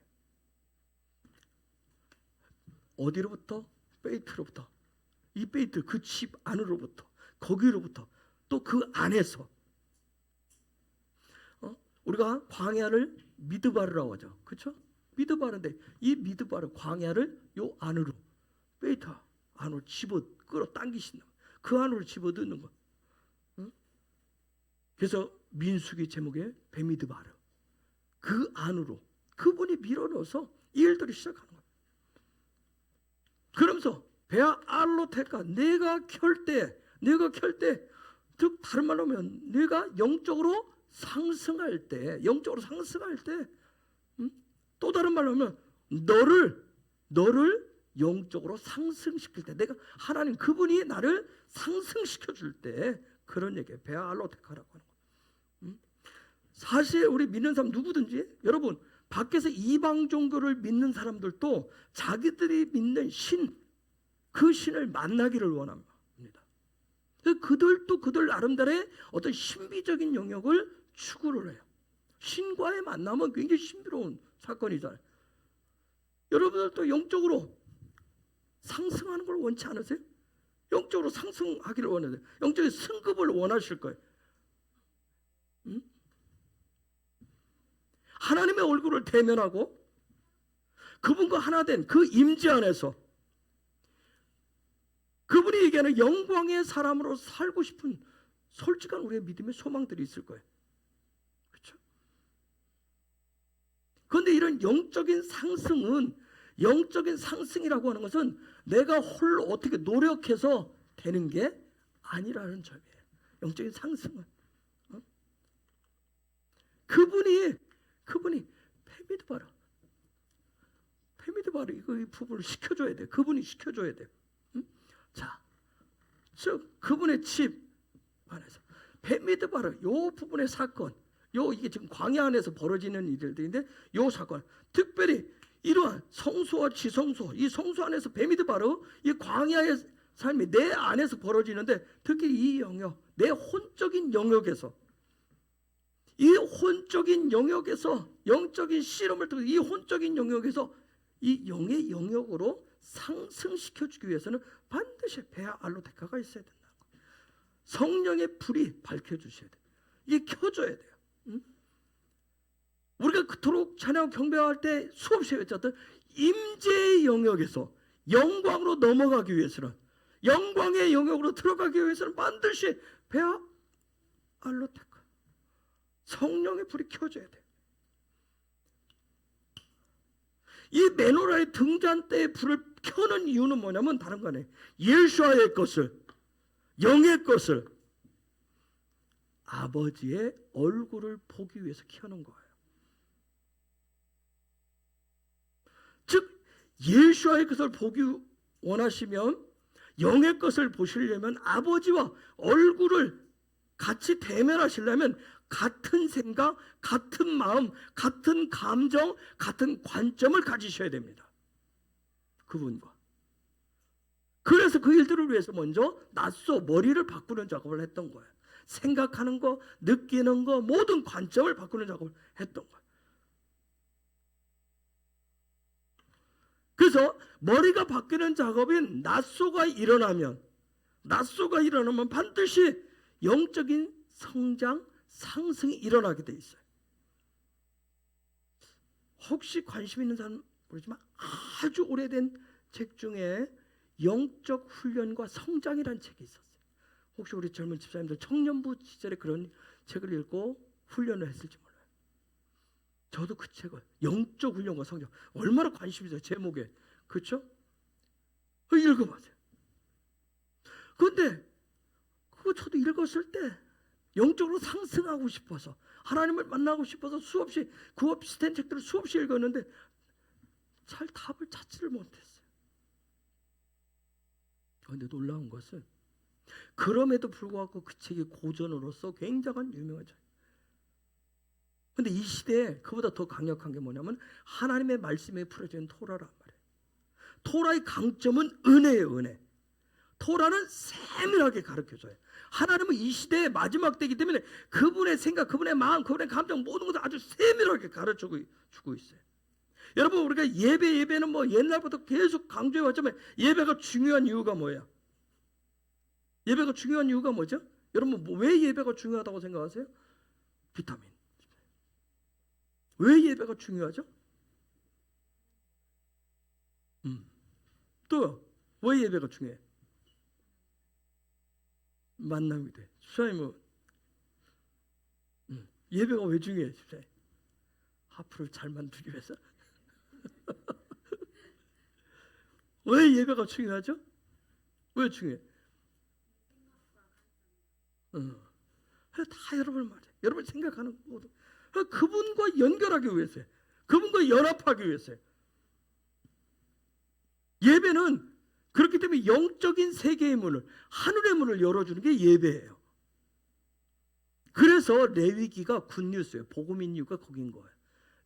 어디로부터? 베이트로부터. 이 베이트, 그 집 안으로부터, 거기로부터, 또 그 안에서. 우리가 광야를 미드바르라고 하죠. 그렇죠? 미드바르인데 이 미드바르 광야를 요 안으로, 베이트 안으로 집어 끌어당기신다. 그 안으로 집어 넣는 거. 그래서 민수기 제목에 베미드바르. 그 안으로 그분이 밀어넣어서 이 일들이 시작하는 거예요. 그러면서 베알로테카, 내가 켤 때, 즉 다른 말로 하면 내가 영적으로 상승할 때, 또 다른 말로 하면 너를 영적으로 상승시킬 때, 내가 하나님 그분이 나를 상승시켜 줄 때, 그런 얘기예요. 베알로테카라고 하는 거. 사실 우리 믿는 사람 누구든지, 여러분 밖에서 이방 종교를 믿는 사람들도 자기들이 믿는 신, 그 신을 만나기를 원합니다. 그들도 그들 나름대로의 어떤 신비적인 영역을 추구를 해요. 신과의 만남은 굉장히 신비로운 사건이잖아요. 여러분들도 영적으로 상승하는 걸 원치 않으세요? 영적으로 상승하기를 원하세요. 영적인 승급을 원하실 거예요. 하나님의 얼굴을 대면하고 그분과 하나 된 그 임재 안에서 우리에게는 영광의 사람으로 살고 싶은 솔직한 우리의 믿음의 소망들이 있을 거예요. 그렇죠? 그런데 이런 영적인 상승이라고 하는 것은 내가 홀로 어떻게 노력해서 되는 게 아니라는 점이에요. 영적인 상승은 그분이 페미드바르 이거 이 부분을 시켜줘야 돼. 그분이 시켜줘야 돼. 자, 즉 그분의 집 안에서 페미드바르 요 부분의 사건, 이게 지금 광야 안에서 벌어지는 일들인데 요 사건, 특별히 이러한 성소와 지성소, 이 성소 안에서 베미드바르 이 광야의 삶이 내 안에서 벌어지는데 특히 이 영역, 내 혼적인 영역에서 이 혼적인 영역에서 영적인 실험을 통해 이 혼적인 영역에서 이 영의 영역으로 상승시켜주기 위해서는 반드시 베아 알로데카가 있어야 된다는 거예요. 성령의 불이 밝혀주셔야 돼요. 이게 켜줘야 돼요. 우리가 그토록 찬양 경배할 때 수없이 외쳤던 임재의 영역에서 영광으로 넘어가기 위해서는, 영광의 영역으로 들어가기 위해서는 반드시 베아 알로데카 성령의 불이 켜져야 돼요. 이 메노라의 등잔 때의 불을 켜는 이유는 뭐냐면 다른 거 아니에요. 예수와의 것을, 영의 것을, 아버지의 얼굴을 보기 위해서 켜는 거예요. 즉 예수와의 것을 보기 원하시면, 영의 것을 보시려면 아버지와 얼굴을 같이 대면하시려면 같은 생각, 같은 마음, 같은 감정, 같은 관점을 가지셔야 됩니다. 그분과. 그래서 그 일들을 위해서 먼저 낯서 머리를 바꾸는 작업을 했던 거예요. 생각하는 거, 느끼는 거, 모든 관점을 바꾸는 작업을 했던 거예요. 그래서 머리가 바뀌는 작업인 낯소가 일어나면 반드시 영적인 성장, 상승이 일어나게 돼 있어요. 혹시 관심 있는 사람 모르지만 아주 오래된 책 중에 영적 훈련과 성장이라는 책이 있었어요. 혹시 우리 젊은 집사님들 청년부 시절에 그런 책을 읽고 훈련을 했을지 몰라요. 저도 그 책을, 영적 훈련과 성장, 얼마나 관심이 있어요. 제목에. 그렇죠? 읽어보세요. 그런데 그거 저도 읽었을 때 영적으로 상승하고 싶어서, 하나님을 만나고 싶어서 수없이 그와 비슷한 책들을 수없이 읽었는데 잘 답을 찾지를 못했어요. 그런데 놀라운 것은 그럼에도 불구하고 그 책이 고전으로서 굉장한 유명한 책. 그런데 이 시대에 그보다 더 강력한 게 뭐냐면 하나님의 말씀에 풀어진 토라란 말이에요. 토라의 강점은 은혜예요, 은혜. 토라는 세밀하게 가르쳐줘요. 하나님은 이 시대의 마지막 때이기 때문에 그분의 생각, 그분의 마음, 그분의 감정 모든 것을 아주 세밀하게 가르쳐주고 있어요. 여러분, 우리가 예배는 뭐 옛날부터 계속 강조해왔지만 예배가 중요한 이유가 뭐예요? 예배가 중요한 이유가 뭐죠? 여러분, 왜 예배가 중요하다고 생각하세요? 비타민. 왜 예배가 중요하죠? 또요, 왜 예배가 중요해요? 만남이 돼. 집사님은 예배가 왜 중요해? 집사님, 앞으로 잘 만들기 위해서. 왜 예배가 중요하죠? 왜 중요해? 다 여러분 말이에요. 여러분 생각하는 모든 그분과 연결하기 위해서요. 그분과 연합하기 위해서요. 예배는 그렇기 때문에 영적인 세계의 문을, 하늘의 문을 열어주는 게 예배예요. 그래서 레위기가 굿뉴스예요. 복음인 이유가 거긴 거예요.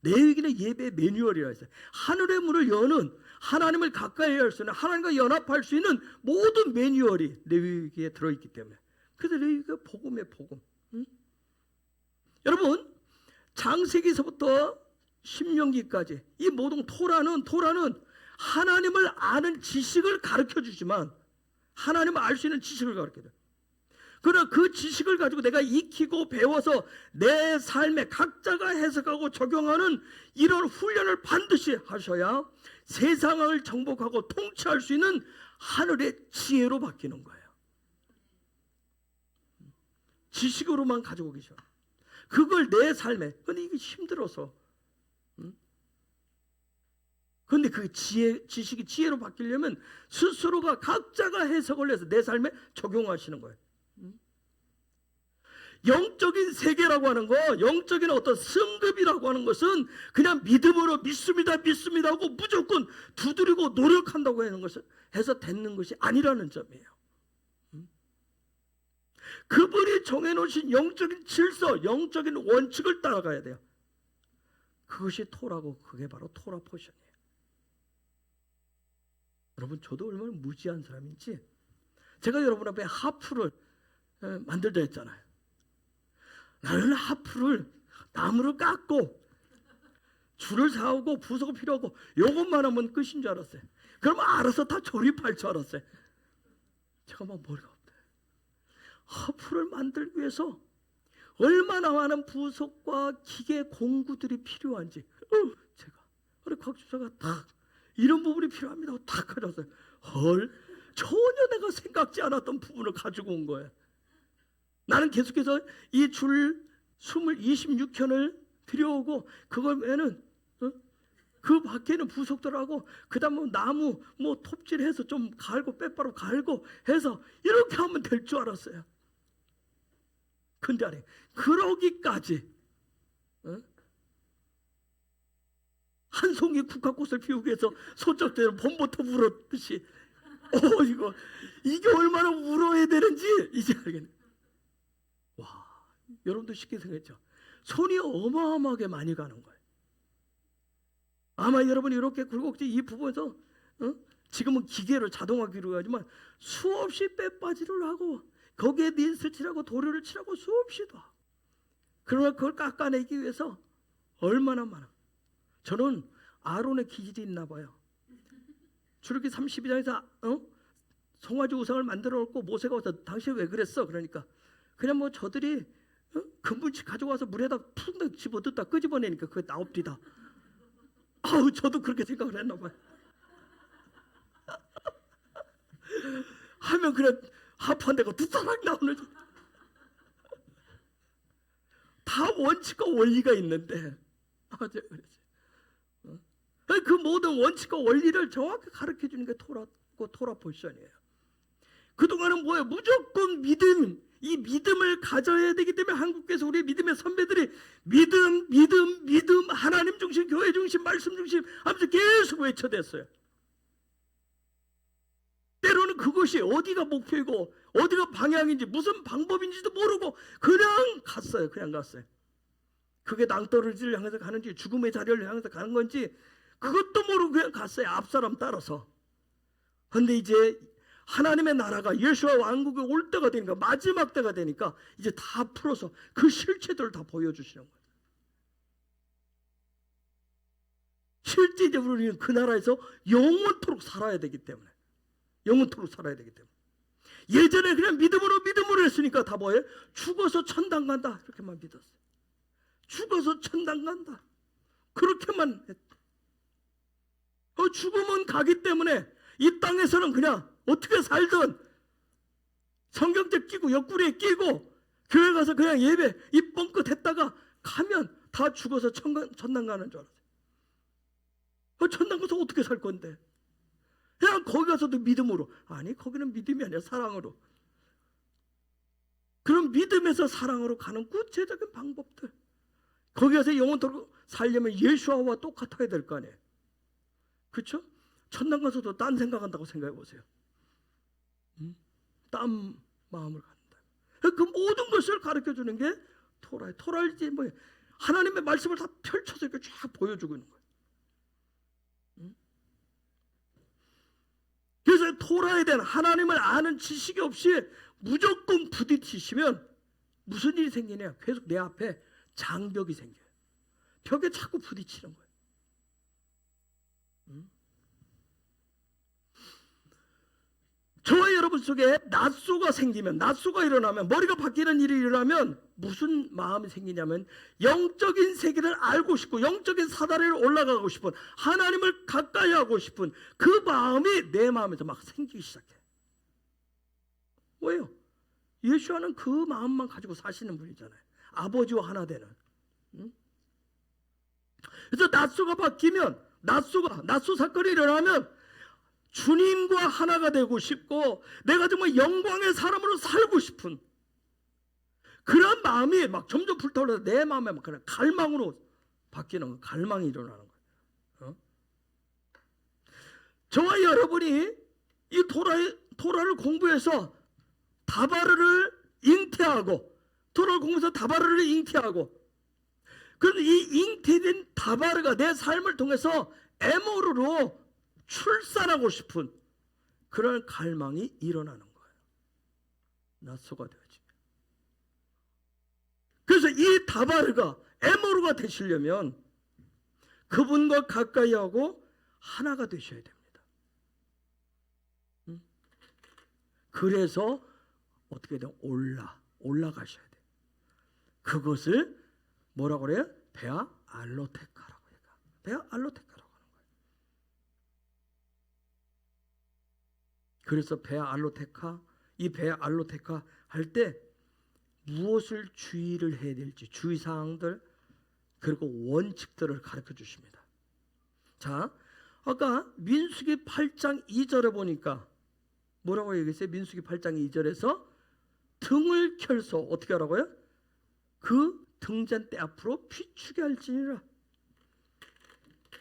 레위기는 예배의 매뉴얼이라 했어요. 하늘의 문을 여는, 하나님을 가까이 할 수 있는, 하나님과 연합할 수 있는 모든 매뉴얼이 레위기에 들어있기 때문에. 그래서 레위기가 복음의 복음. 여러분, 창세기서부터 신명기까지 이 모든 토라는 하나님을 아는 지식을 가르쳐주지만, 하나님을 알 수 있는 지식을 가르쳐줘요. 그러나 그 지식을 가지고 내가 익히고 배워서 내 삶에 각자가 해석하고 적용하는 이런 훈련을 반드시 하셔야 세상을 정복하고 통치할 수 있는 하늘의 지혜로 바뀌는 거예요. 지식으로만 가지고 계셔. 그걸 내 삶에. 근데 이게 힘들어서. 근데 그 지식이 지혜로 바뀌려면 스스로가 각자가 해석을 해서 내 삶에 적용하시는 거예요. 영적인 세계라고 하는 거, 영적인 어떤 승급이라고 하는 것은 그냥 믿음으로 믿습니다 하고 무조건 두드리고 노력한다고 하는 것을 해서 되는 것이 아니라는 점이에요. 그분이 정해놓으신 영적인 질서, 영적인 원칙을 따라가야 돼요. 그것이 토라고, 그게 바로 토라 포션이에요. 여러분, 저도 얼마나 무지한 사람인지, 제가 여러분 앞에 하프를 만들자 했잖아요. 나는 하프를 나무를 깎고 줄을 사오고 부속이 필요하고 요것만 하면 끝인 줄 알았어요. 그러면 알아서 다 조립할 줄 알았어요. 제가 막 머리가 없대. 하프를 만들기 위해서 얼마나 많은 부속과 기계 공구들이 필요한지 제가 우리 곽 집사가 딱 이런 부분이 필요합니다 하고 딱 가져왔어요. 헐, 전혀 내가 생각지 않았던 부분을 가지고 온 거예요. 나는 계속해서 이 줄 26현을 들여오고 그거면은 그 밖에는 부속들하고 그다음 나무 톱질해서 좀 갈고 빼바로 갈고 해서 이렇게 하면 될 줄 알았어요. 근데 아니, 그러기까지 한 송이 국화꽃을 피우기 위해서 소쩍대로 봄부터 울었듯이 이게 얼마나 울어야 되는지 이제 알겠네. 와, 여러분도 쉽게 생각했죠? 손이 어마어마하게 많이 가는 거예요. 아마 여러분이 이렇게 굴곡지 이 부분에서 지금은 기계로 자동화기로 하지만 수없이 빼빠지를 하고 거기에 닌스를 칠하고 도료를 칠하고 수없이 더. 그러나 그걸 깎아내기 위해서 얼마나 많아. 저는 아론의 기질이 있나 봐요. 출애굽기 32장에서 송아지 우상을 만들어 놓고 모세가 와서 당신 왜 그랬어? 그러니까 그냥 저들이 금분치 가져와서 물에다 푹 집어넣다 끄집어내니까 그게 나옵디다. 저도 그렇게 생각을 했나 봐요. 하면 그냥 합한 데가 두사락 나오는 다 원칙과 원리가 있는데 제가 그랬어요. 그 모든 원칙과 원리를 정확히 가르쳐 주는 게 토라 포션이에요. 그동안은 뭐예요? 무조건 믿음, 이 믿음을 가져야 되기 때문에 한국에서 우리 믿음의 선배들이 믿음, 하나님 중심, 교회 중심, 말씀 중심 하면서 계속 외쳐댔어요. 때로는 그것이 어디가 목표이고 어디가 방향인지 무슨 방법인지도 모르고 그냥 갔어요. 그게 낭떠러지를 향해서 가는지 죽음의 자리를 향해서 가는 건지 그것도 모르고 그냥 갔어요. 앞사람 따라서. 그런데 이제 하나님의 나라가 예수와 왕국에 올 때가 되니까, 마지막 때가 되니까 이제 다 풀어서 그 실체들을 다 보여주시는 거예요. 실제적으로 우리는 그 나라에서 영원토록 살아야 되기 때문에, 예전에 그냥 믿음으로 했으니까 다 뭐예요? 죽어서 천당 간다 이렇게만 믿었어요. 죽어서 천당 간다 그렇게만 했다. 죽음은 가기 때문에 이 땅에서는 그냥 어떻게 살든 성경책 끼고 옆구리에 끼고 교회 가서 그냥 예배 입 뻥끗 했다가 가면 다 죽어서 천당 가는 줄 알았어요. 천당 가서 어떻게 살 건데? 그냥 거기 가서도 믿음으로. 아니, 거기는 믿음이 아니라 사랑으로. 그럼 믿음에서 사랑으로 가는 구체적인 방법들. 거기 가서 영원토록 살려면 예수와 똑같아야 될 거 아니에요. 그렇죠? 천당 가서도 딴 생각한다고 생각해 보세요. 딴 마음을 갖는다. 그 모든 것을 가르쳐 주는 게 토라예요. 토라일지 뭐예요? 하나님의 말씀을 다 펼쳐서 이렇게 쫙 보여주고 있는 거예요. 그래서 토라에 대한 하나님을 아는 지식이 없이 무조건 부딪히시면 무슨 일이 생기냐? 계속 내 앞에 장벽이 생겨요. 벽에 자꾸 부딪히는 거예요. 저와 여러분 여러분 속에 낫소가 생기면, 낫소가 일어나면, 머리가 바뀌는 일이 일어나면 무슨 마음이 생기냐면 영적인 세계를 알고 싶고 영적인 사다리를 올라가고 싶은, 하나님을 가까이 하고 싶은 그 마음이 내 마음에서 막 생기기 시작해. 왜요? 예수와는 그 마음만 가지고 사시는 분이잖아요. 아버지와 하나 되는. 그래서 낫소가 바뀌면, 낫소 사건이 일어나면 주님과 하나가 되고 싶고 내가 정말 영광의 사람으로 살고 싶은 그런 마음이 막 점점 불타올라서 내 마음에 막 그런 갈망으로 바뀌는 거, 갈망이 일어나는 거예요. 저와 여러분이 이 토라를 공부해서 다바르를 잉태하고, 토라를 공부해서 다바르를 잉태하고, 그런데 이 잉태된 다바르가 내 삶을 통해서 에모르로 출산하고 싶은 그런 갈망이 일어나는 거예요. 낫소가 되어지면. 그래서 이 다바르가 에모르가 되시려면 그분과 가까이 하고 하나가 되셔야 됩니다. 그래서 어떻게 돼요? 올라가셔야 돼요. 그것을 뭐라고 그래요? 베아 알로테카라고 해요. 베아 알로테카라고 하는 거예요. 그래서 베아 알로테카, 이 베아 알로테카 할 때 무엇을 주의를 해야 될지, 주의사항들, 그리고 원칙들을 가르쳐 주십니다. 자, 아까 민수기 8장 2절에 보니까 뭐라고 얘기했어요? 민수기 8장 2절에서 등을 켜서 어떻게 하라고요? 그 등잔대 앞으로 비추게 할지니라.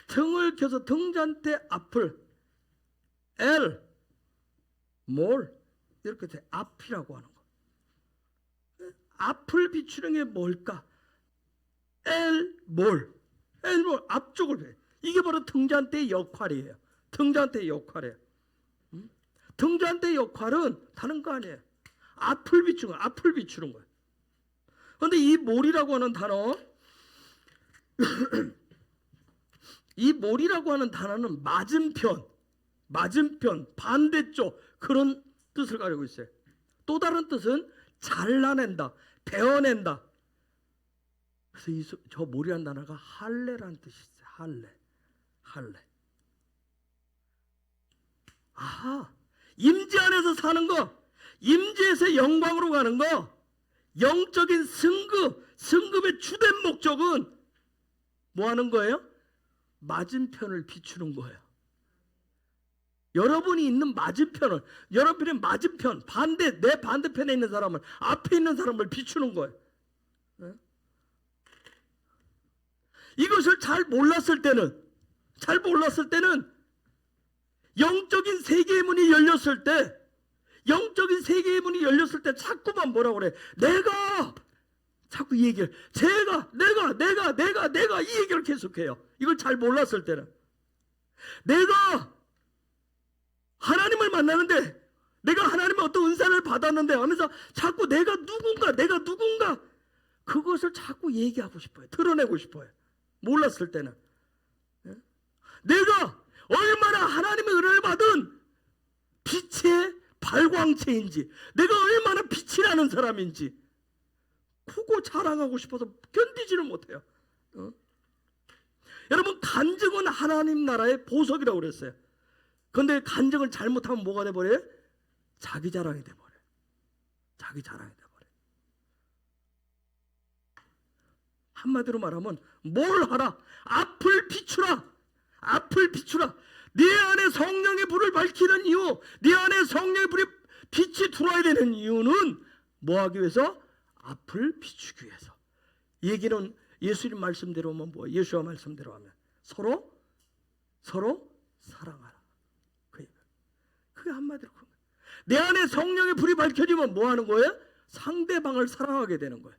등을 켜서 등잔대 앞을 뭘 이렇게 돼. 앞이라고 하는 거. 앞을 비추는 게 뭘까? 뭘 앞쪽을 배. 이게 바로 등잔대의 역할이에요. 등잔대의 역할이에요. 등잔대의 역할은 다른 거 아니에요. 앞을 비추는 거예요. 앞을 비추는 거예요. 그런데 이 몰이라고 하는 단어, 이 몰이라고 하는 단어는 맞은편, 반대쪽 그런 뜻을 가지고 있어요. 또 다른 뜻은 잘라낸다, 베어낸다. 그래서 저 몰이라는 단어가 할례라는 뜻이 있어요. 할례. 아하, 임재 안에서 사는 거, 임재에서 영광으로 가는 거, 영적인 승급의 주된 목적은 뭐 하는 거예요? 맞은편을 비추는 거예요. 여러분이 있는 맞은편을, 여러분의 맞은편, 내 반대편에 있는 사람을, 앞에 있는 사람을 비추는 거예요. 이것을 잘 몰랐을 때는 영적인 세계의 문이 열렸을 때, 자꾸만 뭐라고 그래? 내가 자꾸 이 얘기를, 내가 이 얘기를 계속해요. 이걸 잘 몰랐을 때는 내가 하나님을 만나는데, 내가 하나님의 어떤 은사를 받았는데 하면서 자꾸 내가 누군가 그것을 자꾸 얘기하고 싶어요. 드러내고 싶어요. 몰랐을 때는 내가 얼마나 하나님의 은혜를 받은 빛의 발광체인지, 내가 얼마나 빛이 나는 사람인지 그거 자랑하고 싶어서 견디지를 못해요. 여러분, 간증은 하나님 나라의 보석이라고 그랬어요. 그런데 간증을 잘못하면 뭐가 돼버려요? 자기 자랑이 돼버려요. 한마디로 말하면 뭘 하라? 앞을 비추라. 네 안에 성령의 불을 밝히는 이유, 네 안에 성령의 빛이 들어와야 되는 이유는 뭐 하기 위해서? 앞을 비추기 위해서. 얘기는 예수님 말씀대로 하면 뭐예요? 예수와 말씀대로 하면 서로 사랑하라. 그게 한마디로 내 안에 성령의 불이 밝혀지면 뭐 하는 거예요? 상대방을 사랑하게 되는 거예요.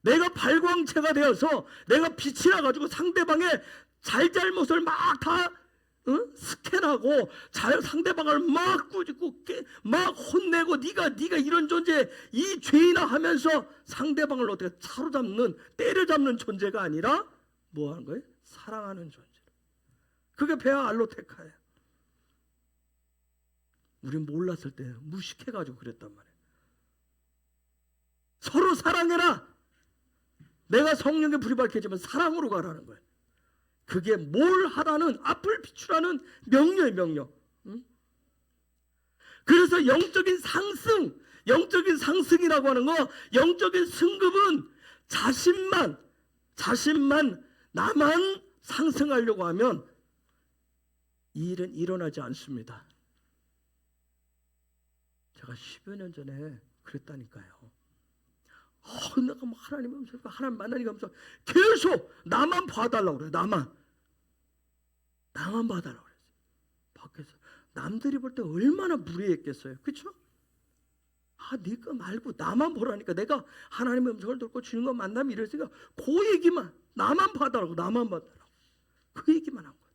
내가 발광체가 되어서 내가 빛이 나가지고 상대방의 잘잘못을 막 다 스캔하고 상대방을 막 꾸짖고 막 혼내고 네가 이런 존재, 이 죄인아 하면서 상대방을 어떻게 사로잡는, 때려잡는 존재가 아니라 뭐 하는 거예요? 사랑하는 존재. 그게 베아 알로테카예요. 우린 몰랐을 때 무식해가지고 그랬단 말이에요. 서로 사랑해라. 내가 성령의 불이 밝혀지면 사랑으로 가라는 거예요. 그게 뭘 하라는, 앞을 비추라는 명령의 명령. 응? 그래서 영적인 상승이라고 하는 거, 영적인 승급은 자신만 나만 상승하려고 하면 이 일은 일어나지 않습니다. 제가 10여 년 전에 그랬다니까요. 내가 뭐 하나님 만나니까 계속 나만 봐달라고 그래요. 나만 봐달라고 그랬어요. 밖에서 남들이 볼 때 얼마나 무례했겠어요. 그렇죠? 네가 말고 나만 보라니까. 내가 하나님의 음성을 듣고 주는 것 만나면 이랬으니까 그 얘기만, 나만 봐달라고. 그 얘기만 한 거예요.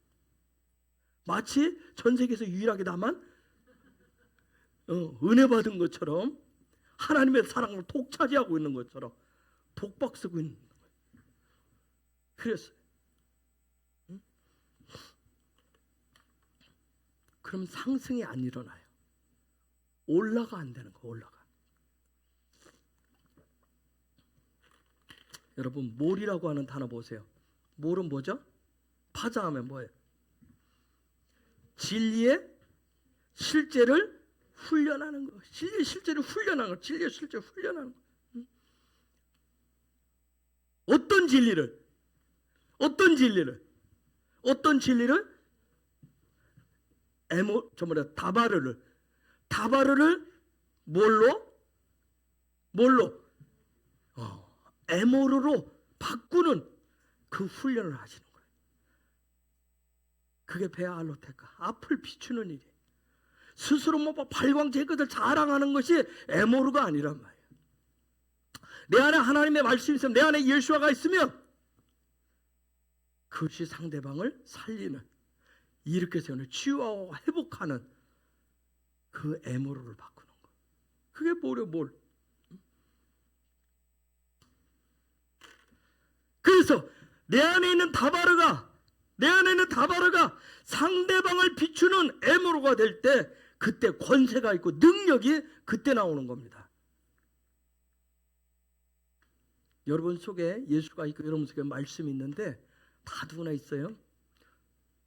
마치 전 세계에서 유일하게 나만 은혜 받은 것처럼, 하나님의 사랑을 독차지하고 있는 것처럼 독박 쓰고 있는 거예요. 그랬어요. 응? 그럼 상승이 안 일어나요. 올라가 안 되는 거예요. 올라가. 여러분, 몰이라고 하는 단어 보세요. 몰은 뭐죠? 파자하면 뭐예요? 진리의 실제를 훈련하는 거. 진리의 실제를 훈련하는 거. 진리의 실제를 훈련하는 거. 응? 어떤 진리를? 다바르를 뭘로? 에모르로 바꾸는 그 훈련을 하시는 거예요. 그게 베알로테카, 앞을 비추는 일이에요. 스스로 발광 제 것을 자랑하는 것이 에모르가 아니란 말이에요. 내 안에 하나님의 말씀이 있으면, 내 안에 예수아가 있으면 그것이 상대방을 살리는, 이렇게 세우는, 치유하고 회복하는 그 에모르를 바꾸는 거. 그게 뭐래요? 뭘? 그래서 내 안에 있는 다바르가 상대방을 비추는 에모르가 될 때, 그때 권세가 있고 능력이 그때 나오는 겁니다. 여러분 속에 예수가 있고 여러분 속에 말씀이 있는데 다 누구나 있어요.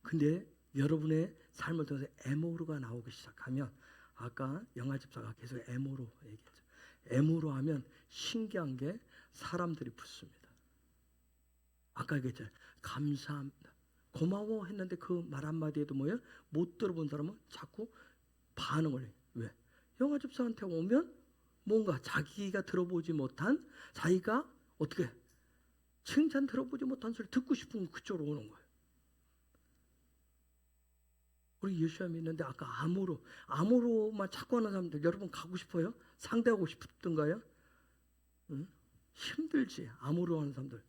근데 여러분의 삶을 통해서 에모르가 나오기 시작하면, 아까 영화 집사가 계속 에모르 얘기했죠. 에모르 하면 신기한 게 사람들이 붙습니다. 아까 얘기했잖아요. 감사합니다, 고마워 했는데 그 말 한마디에도 뭐예요? 못 들어본 사람은 자꾸 반응을 해요. 왜? 영화 집사한테 오면 뭔가 자기가 들어보지 못한, 자기가 어떻게 칭찬 들어보지 못한 소리 듣고 싶은 그쪽으로 오는 거예요. 우리 예수야 믿는데 아까 암으로만 찾고 하는 사람들, 여러분 가고 싶어요? 상대하고 싶던가요? 응? 힘들지. 암으로 하는 사람들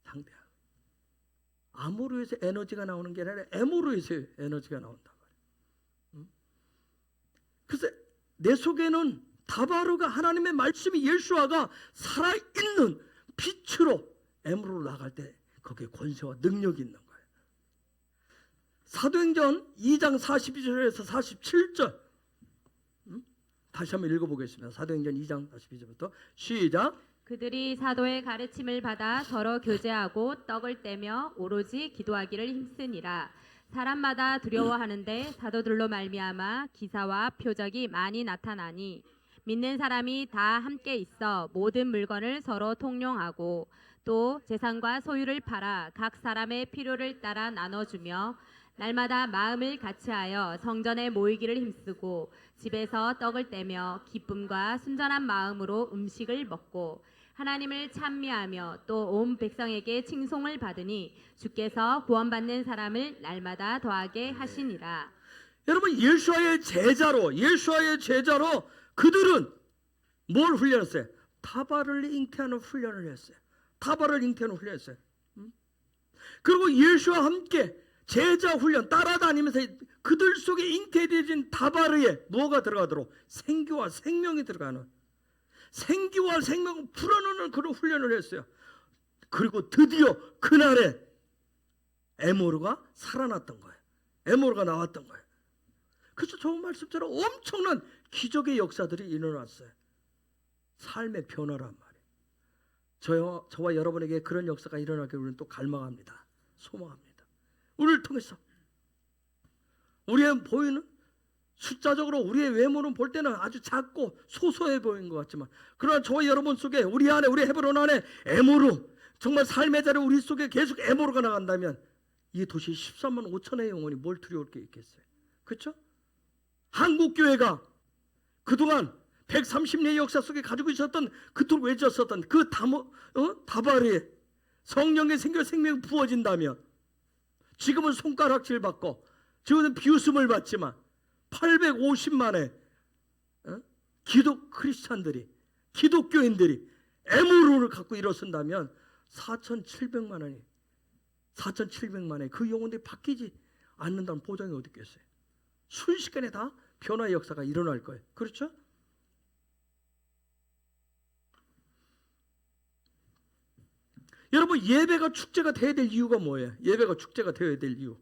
상대하고. 암으로에서 에너지가 나오는 게 아니라 에모로에서 에너지가 나온단 말이에요. 응? 그래서 내 속에는 다바르가, 하나님의 말씀이, 예수아가 살아있는 빛으로 에모로로 나갈 때 거기에 권세와 능력이 있는 거예요. 사도행전 2장 42절에서 47절 다시 한번 읽어보겠습니다. 사도행전 2장 42절부터 시작. 그들이 사도의 가르침을 받아 서로 교제하고 떡을 떼며 오로지 기도하기를 힘쓰니라. 사람마다 두려워하는데 사도들로 말미암아 기사와 표적이 많이 나타나니, 믿는 사람이 다 함께 있어 모든 물건을 서로 통용하고 또 재산과 소유를 팔아 각 사람의 필요를 따라 나눠주며 날마다 마음을 같이하여 성전에 모이기를 힘쓰고 집에서 떡을 떼며 기쁨과 순전한 마음으로 음식을 먹고 하나님을 찬미하며 또 온 백성에게 칭송을 받으니 주께서 구원받는 사람을 날마다 더하게 하시니라. 여러분, 예수와의 제자로 그들은 뭘 훈련했어요? 다바를 잉태하는 훈련을 했어요. 그리고 예수와 함께 제자 훈련 따라다니면서 그들 속에 잉태되어진 다바르에 뭐가 들어가도록? 생기와 생명이 들어가는, 생기와 생명을 불어넣는 그런 훈련을 했어요. 그리고 드디어 그날에 에모르가 살아났던 거예요. 에모르가 나왔던 거예요. 그래서 좋은 말씀처럼 엄청난 기적의 역사들이 일어났어요. 삶의 변화란 말이에요. 저와 여러분에게 그런 역사가 일어나길 우리는 또 갈망합니다. 소망합니다. 우리를 통해서 우리의 보이는 숫자적으로 우리의 외모는 볼 때는 아주 작고 소소해 보이는 것 같지만, 그러나 저와 여러분 속에 우리 안에, 우리 헤브론 안에 에모루, 정말 삶의 자리 우리 속에 계속 에모루가 나간다면 이 도시 13만 5천의 영혼이 뭘 두려울 게 있겠어요? 그렇죠? 한국교회가 그동안 130년의 역사 속에 가지고 있었던, 그토록 외쳤었던 그 다발에 성령의 생명이 부어진다면, 지금은 손가락질 받고 지금은 비웃음을 받지만 850만의 크리스찬들이, 기독교인들이 에모루를 갖고 일어선다면 4,700만의 그 영혼들이 바뀌지 않는다는 보장이 어디 있겠어요? 순식간에 다 변화의 역사가 일어날 거예요. 그렇죠? 여러분, 예배가 축제가 돼야 될 이유가 뭐예요? 예배가 축제가 되어야 될 이유.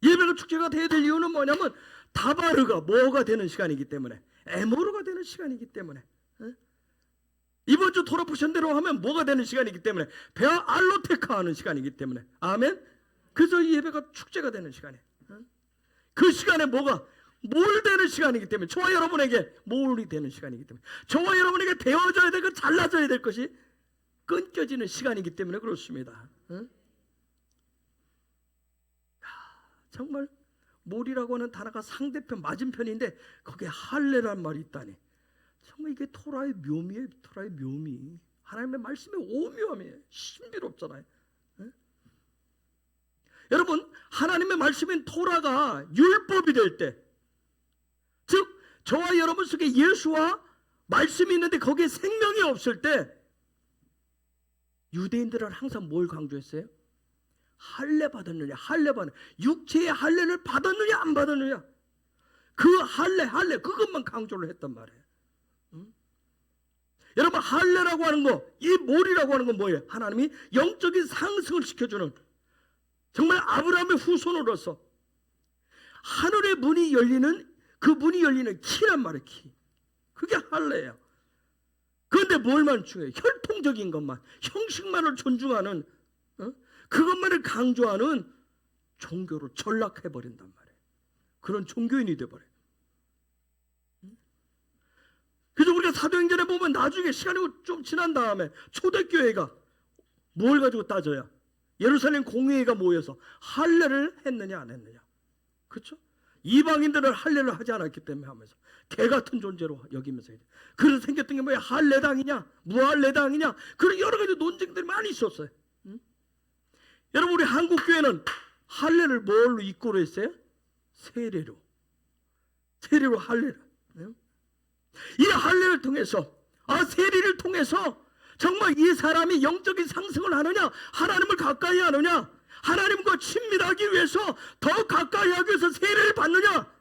예배가 축제가 되어야 될 이유는 뭐냐면 다바르가 뭐가 되는 시간이기 때문에, 에모르가 되는 시간이기 때문에, 이번 주 토라푸션대로 하면 뭐가 되는 시간이기 때문에, 베아 알로테카 하는 시간이기 때문에. 아멘. 그래서 이 예배가 축제가 되는 시간이에요. 그 시간에 뭘 되는 시간이기 때문에, 저와 여러분에게 뭘이 되는 시간이기 때문에, 저와 여러분에게 되어져야 되고 잘라져야 될 것이 끊겨지는 시간이기 때문에 그렇습니다. 정말 몰이라고 하는 단어가 상대편, 맞은편인데 거기에 할례란 말이 있다니, 정말 이게 토라의 묘미예요. 토라의 묘미. 하나님의 말씀의 오묘함이에요. 신비롭잖아요. 여러분, 하나님의 말씀인 토라가 율법이 될 때, 즉 저와 여러분 속에 예수와 말씀이 있는데 거기에 생명이 없을 때, 유대인들은 항상 뭘 강조했어요? 할례 받았느냐, 할례 받느냐, 육체의 할례를 받았느냐 안 받았느냐, 그 할례 그것만 강조를 했단 말이에요. 여러분, 할례라고 하는 거, 이 몰이라고 하는 건 뭐예요? 하나님이 영적인 상승을 시켜주는, 정말 아브라함의 후손으로서 하늘의 문이 열리는, 그 문이 열리는 키란 말이에요. 키. 그게 할례예요. 그런데 뭘만 중요해요? 혈통적인 것만, 형식만을 존중하는, 그것만을 강조하는 종교로 전락해버린단 말이에요. 그런 종교인이 돼버려요. 그래서 우리가 사도행전에 보면 나중에 시간이 좀 지난 다음에 초대교회가 뭘 가지고 따져야, 예루살렘 공회가 모여서 할례를 했느냐 안 했느냐. 그렇죠? 이방인들은 할례를 하지 않았기 때문에 하면서 개같은 존재로 여기면서, 그래서 생겼던 게 뭐야? 할례당이냐 무할례당이냐, 그런 여러 가지 논쟁들이 많이 있었어요. 여러분, 우리 한국교회는 할례를 뭘로 이끌어 했어요? 세례로 할례를. 이 할례를 통해서, 세례를 통해서 정말 이 사람이 영적인 상승을 하느냐, 하나님을 가까이 하느냐, 하나님과 친밀하기 위해서, 더 가까이 하기 위해서 세례를 받느냐,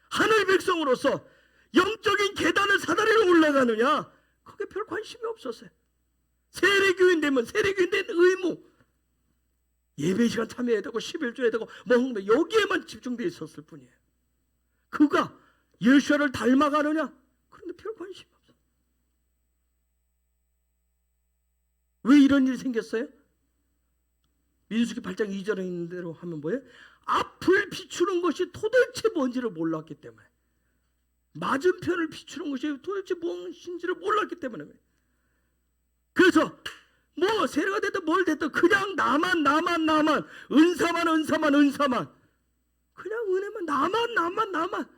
하늘 백성으로서 영적인 계단을 사다리로 올라가느냐, 그게 별 관심이 없었어요. 세례교인 되면 세례교인 된 의무, 예배 시간 참여해야 되고 11조해야 되고 뭐 여기에만 집중되어 있었을 뿐이에요. 그가 예수를 닮아가느냐, 그런데 별 관심이 없어요. 왜 이런 일이 생겼어요? 민수기 8장 2절에 있는 대로 하면 뭐예요? 앞을 비추는 것이 도대체 뭔지를 몰랐기 때문에, 맞은편을 비추는 것이 도대체 무엇인지를 몰랐기 때문에. 그래서 뭐 세례가 됐든 뭘 됐든 그냥 나만 은사만, 그냥 은혜만 나만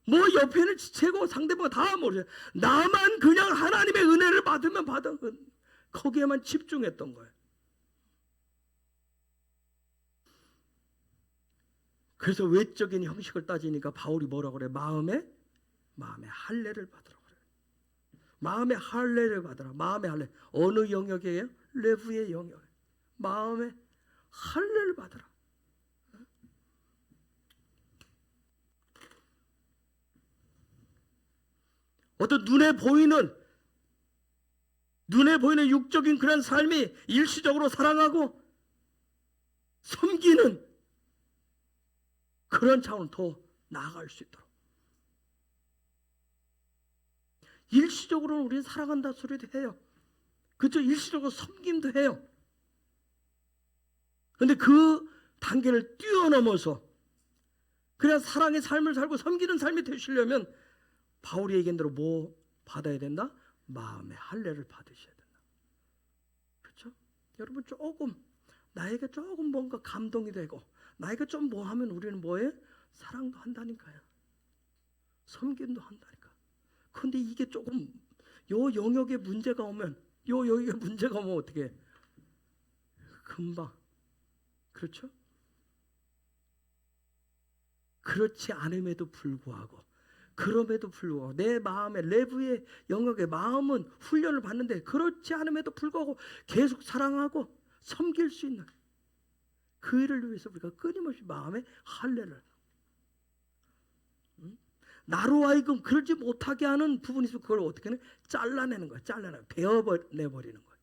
뭐 옆에는 지체고 상대방 다 모르죠. 나만 그냥 하나님의 은혜를 받으면 받은, 거기에만 집중했던 거예요. 그래서 외적인 형식을 따지니까 바울이 뭐라고 그래? 마음의 할례를 받으라 그래. 마음의 할례를 받으라. 마음의 할례. 어느 영역이에요? 레부의 영역. 마음의 할례를 받으라. 어떤 눈에 보이는 육적인 그런 삶이 일시적으로 사랑하고 섬기는 그런 차원으로 더 나아갈 수 있도록. 일시적으로는 우리는 살아간다 소리도 해요. 그렇죠? 일시적으로 섬김도 해요. 그런데 그 단계를 뛰어넘어서 그냥 사랑의 삶을 살고 섬기는 삶이 되시려면 바울이 얘기한 대로 뭐 받아야 된다? 마음의 할례를 받으셔야 된다. 그렇죠? 여러분 조금 나에게 조금 뭔가 감동이 되고 나에게 좀 뭐 하면 우리는 뭐해? 사랑도 한다니까요. 섬김도 한다니까. 그런데 이게 조금 요 영역에 문제가 오면 요 영역에 문제가 오면 어떻게 해? 금방. 그렇죠? 그렇지 않음에도 불구하고 그럼에도 불구하고 내 마음의 내부의 영역의 마음은 훈련을 받는데 그렇지 않음에도 불구하고 계속 사랑하고 섬길 수 있는 그 일을 위해서 우리가 끊임없이 마음의 할례를 나로 하여금 그러지 못하게 하는 부분이 있으면 그걸 어떻게 하냐? 잘라내는 거야. 베어내버리는 거야.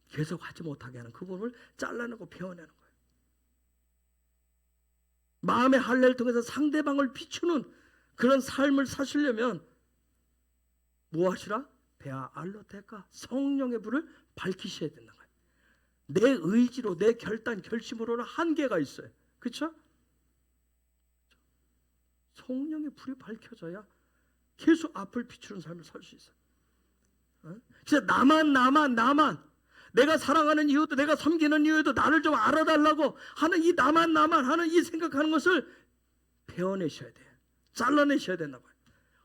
계속 하지 못하게 하는 그 부분을 잘라내고 베어내는 거야. 마음의 할례를 통해서 상대방을 비추는 그런 삶을 사시려면 뭐 하시라? 베아 알로테카 성령의 불을 밝히셔야 된다는 거예요. 내 의지로 내 결단 결심으로는 한계가 있어요. 그렇죠? 성령의 불이 밝혀져야 계속 앞을 비추는 삶을 살 수 있어요. 진짜 나만 내가 사랑하는 이유도 내가 섬기는 이유도 나를 좀 알아달라고 하는 이 나만 하는 이 생각하는 것을 베어내셔야 돼요. 잘라내셔야 된다 봐요.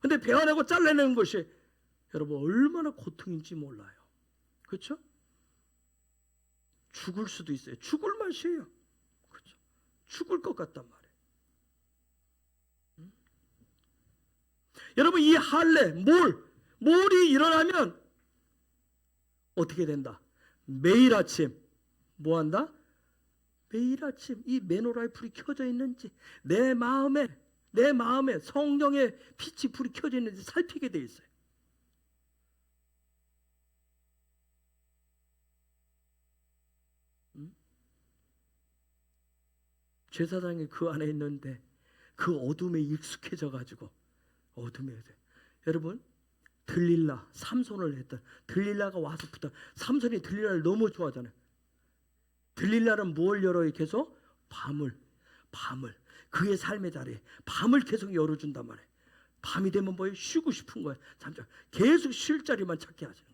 근데 베어내고 잘라내는 것이 여러분 얼마나 고통인지 몰라요. 그렇죠? 죽을 수도 있어요. 죽을 맛이에요. 그렇죠? 죽을 것 같단 말이에요. 여러분 이 할례 몰이 일어나면 어떻게 된다? 매일 아침 뭐 한다? 매일 아침 이 메노라의 불이 켜져 있는지 내 마음에 성령의 빛이 불이 켜져 있는지 살피게 돼 있어요. 제사장이 그 안에 있는데 그 어둠에 익숙해져 가지고 어둠에 여러분 들릴라 삼손을 했던 들릴라가 와서 붙어 삼손이 들릴라를 너무 좋아하잖아요. 들릴라는 뭘 열어요? 계속 밤을 그의 삶의 자리에 밤을 계속 열어준단 말이에요. 밤이 되면 뭐예요? 쉬고 싶은 거예요. 잠깐 계속 쉴 자리만 찾게 하시는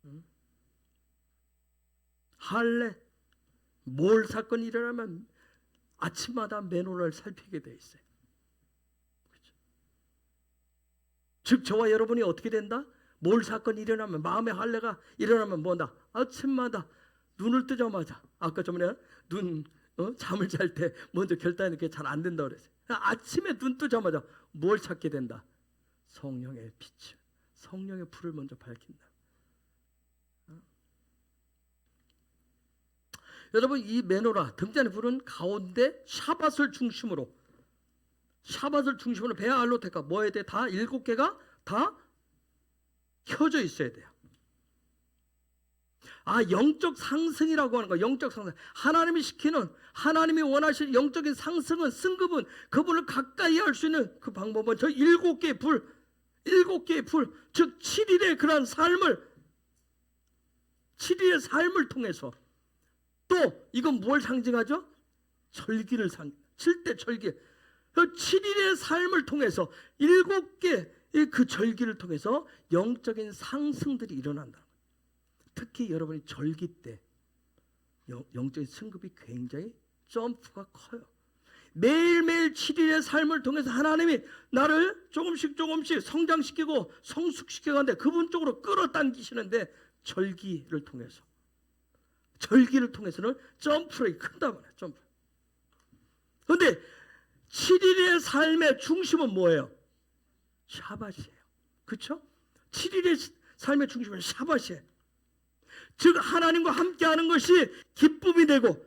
거예요. 할례 몰 사건이 일어나면 아침마다 메노라를 살피게 돼 있어요. 그렇죠? 즉 저와 여러분이 어떻게 된다? 몰 사건이 일어나면 마음의 할례가 일어나면 뭐다? 아침마다 눈을 뜨자마자 아까 전에 잠을 잘 때 먼저 결단이 게 잘 안 된다고 그랬어요. 아침에 눈 뜨자마자 뭘 찾게 된다? 성령의 빛, 성령의 불을 먼저 밝힌다. 여러분 이 메노라 등잔의 불은 가운데 샤밧을 중심으로 베아 알로테카 뭐에 대해 다 7개가 다 켜져 있어야 돼요. 영적 상승이라고 하는 거 영적 상승 하나님이 시키는 하나님이 원하시는 영적인 상승은 승급은 그분을 가까이 할 수 있는 그 방법은 저 7개의 불 즉 7일의 그런 삶을 7일의 삶을 통해서 또 이건 뭘 상징하죠? 절기를 7대 절기 7일의 삶을 통해서 7개 그 절기를 통해서 영적인 상승들이 일어난다. 특히 여러분이 절기 때 영적인 승급이 굉장히 점프가 커요. 매일매일 7일의 삶을 통해서 하나님이 나를 조금씩 성장시키고 성숙시켜가는데 그분 쪽으로 끌어당기시는데 절기를 통해서는 점프력이 큰단 말이에요. 점프. 그런데 7일의 삶의 중심은 뭐예요? 샤밧이에요. 그렇죠? 7일의 삶의 중심은 샤밧이에요. 즉 하나님과 함께하는 것이 기쁨이 되고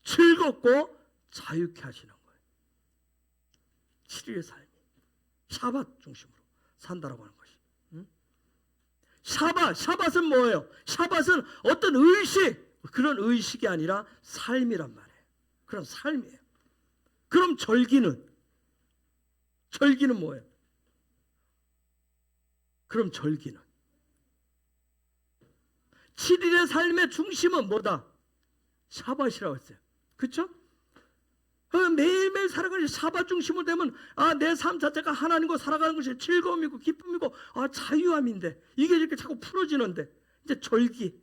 즐겁고 자유케 하시는 거예요. 7일의 삶이 샤밧 중심으로 산다라고 하는 것이. 샤밧은 뭐예요? 샤밧은 어떤 의식, 그런 의식이 아니라 삶이란 말이에요. 그런 삶이에요. 그럼 절기는 뭐예요? 그럼 절기는 7일의 삶의 중심은 뭐다? 샤밧이라고 했어요. 그렇죠? 매일매일 살아가는 샤밧 중심으로 되면 내 삶 자체가 하나님과 살아가는 것이 즐거움이고 기쁨이고 자유함인데 이게 이렇게 자꾸 풀어지는데 이제 절기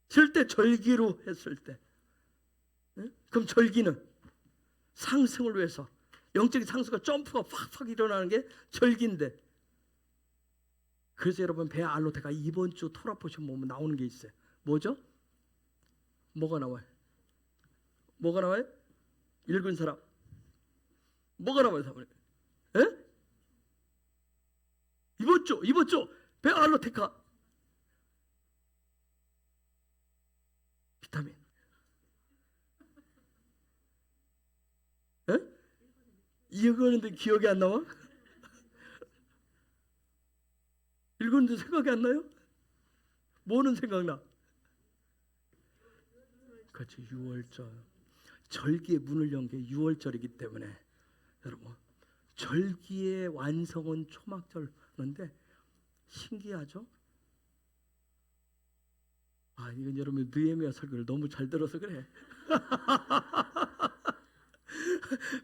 절대 절기로 했을 때 그럼 절기는 상승을 위해서 영적인 상승과 점프가 팍팍 일어나는 게 절기인데 그래서 여러분 베아 알로테가 이번 주 토라포션 보면 나오는 게 있어요. 뭐죠? 뭐가 나와요? 뭐가 나와요? 읽은 사람 뭐가 나와요? 사모님? 에? 이번 주 베아 알로테카 비타민 에? 읽었는데 기억이 안 나와? 읽었는데 생각이 안 나요? 뭐는 생각나? 그렇지, 6월절 절기의 문을 연 게 6월절이기 때문에 여러분 절기의 완성은 초막절인데 신기하죠? 이건 여러분 느헤미야 설교를 너무 잘 들어서 그래.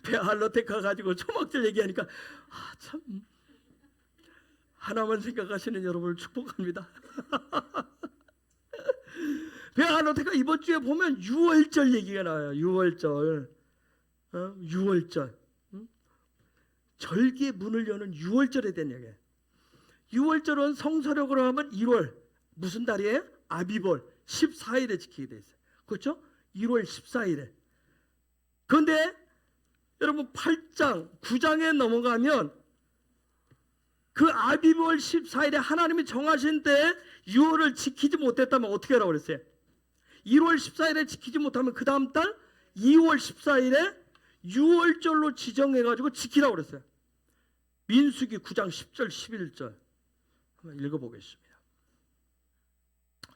베알로테카 가지고 초막절 얘기하니까 참 하나만 생각하시는 여러분을 축복합니다. 베알로테카 이번 주에 보면 6월절 얘기가 나와요. 6월절 6월절 절기의 문을 여는 6월절에 대한 얘기예요. 6월절은 성서력으로 하면 1월 무슨 달이에요? 아비벌 14일에 지키게 돼 있어요. 그렇죠? 1월 14일에. 그런데 여러분 8장 9장에 넘어가면 그 아비벌 14일에 하나님이 정하신 때 6월을 지키지 못했다면 어떻게 하라고 그랬어요? 1월 14일에 지키지 못하면 그 다음 달 2월 14일에 6월절로 지정해가지고 지키라고 그랬어요. 민수기 9장 10절 11절 한번 읽어보겠습니다.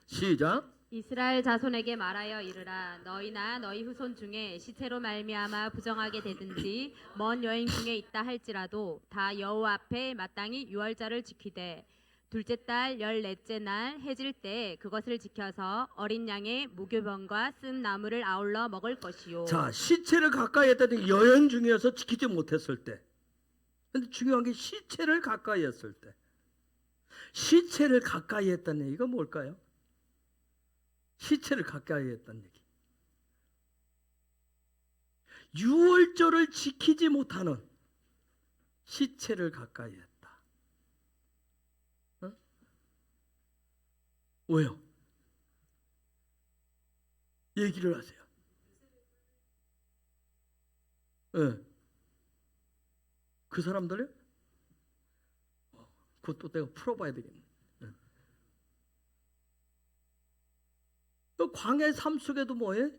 시작. 이스라엘 자손에게 말하여 이르라 너희나 너희 후손 중에 시체로 말미암아 부정하게 되든지 먼 여행 중에 있다 할지라도 다 여호와 앞에 마땅히 유월절을 지키되 둘째 달 14째 날 해질 때 그것을 지켜서 어린 양의 무교병과 쓴 나물을 아울러 먹을 것이요. 자, 시체를 가까이 했다니 여행 중이어서 지키지 못했을 때. 근데 중요한 게 시체를 가까이 했을 때. 시체를 가까이 했다는 얘기가 뭘까요? 시체를 가까이 했다는 얘기. 6월절을 지키지 못하는 시체를 가까이 했다. 왜요? 얘기를 하세요. 그 사람들요? 그것도 내가 풀어봐야 되겠네. 광야의 삶 속에도 뭐예요?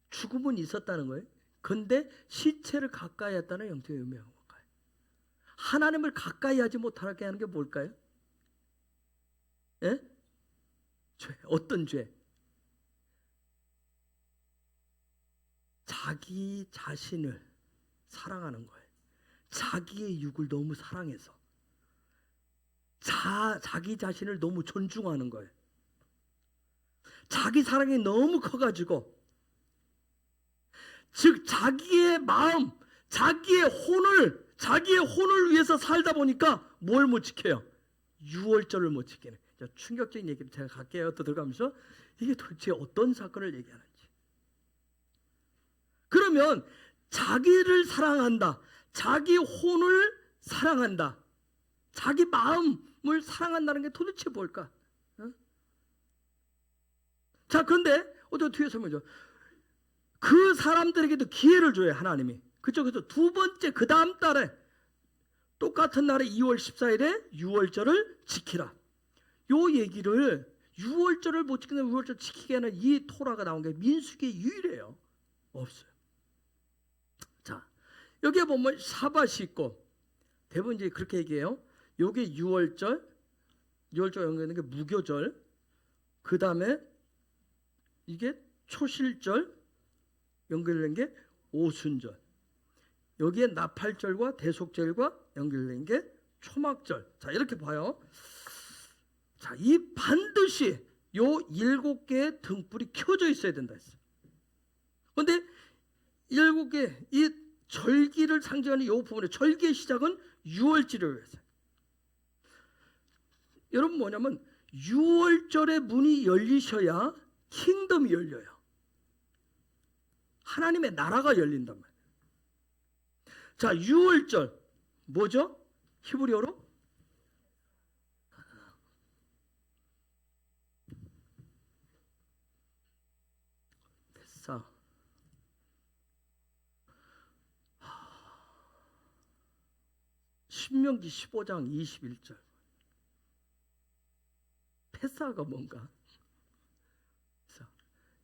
죽음은 있었다는 거예요. 근데 시체를 가까이 했다는 영적인 의미가 뭘까요? 하나님을 가까이 하지 못하게 하는 게 뭘까요? 예? 죄. 어떤 죄? 자기 자신을 사랑하는 거예요. 자기의 육을 너무 사랑해서 자기 자신을 너무 존중하는 거예요. 자기 사랑이 너무 커가지고 즉 자기의 마음, 자기의 혼을 위해서 살다 보니까 뭘 못 지켜요? 6월절을 못 지키는. 충격적인 얘기를 제가 갈게요. 또 들어가면서 이게 도대체 어떤 사건을 얘기하는지. 그러면 자기를 사랑한다, 자기 혼을 사랑한다, 자기 마음을 사랑한다는 게 도대체 뭘까? 자, 그런데 뒤에 설명해줘. 그 사람들에게도 기회를 줘요, 하나님이. 그쵸? 그래서 두 번째 그 다음 달에 똑같은 날에 2월 14일에 6월절을 지키라. 요 얘기를 6월절을 못 지키는 6월절 지키게 하는 이 토라가 나온 게 민수기에 유일해요. 없어요. 자, 여기에 보면 샤밧이 있고 대부분 이제 그렇게 얘기해요. 요게 6월절 연결되는 게 무교절, 그 다음에 이게 초실절, 연결된 게 오순절. 여기에 나팔절과 대속절과 연결된 게 초막절. 자, 이렇게 봐요. 자, 이 반드시 요 7개의 등불이 켜져 있어야 된다 했어요. 그런데 7개 이 절기를 상징하는 이 부분에 절기의 시작은 6월절이라고 했어요. 여러분 뭐냐면 6월절에 문이 열리셔야 킹덤이 열려요. 하나님의 나라가 열린단 말이에요. 자, 6월절 뭐죠? 히브리어로 페사. 신명기 15장 21절. 페사가 뭔가? 자,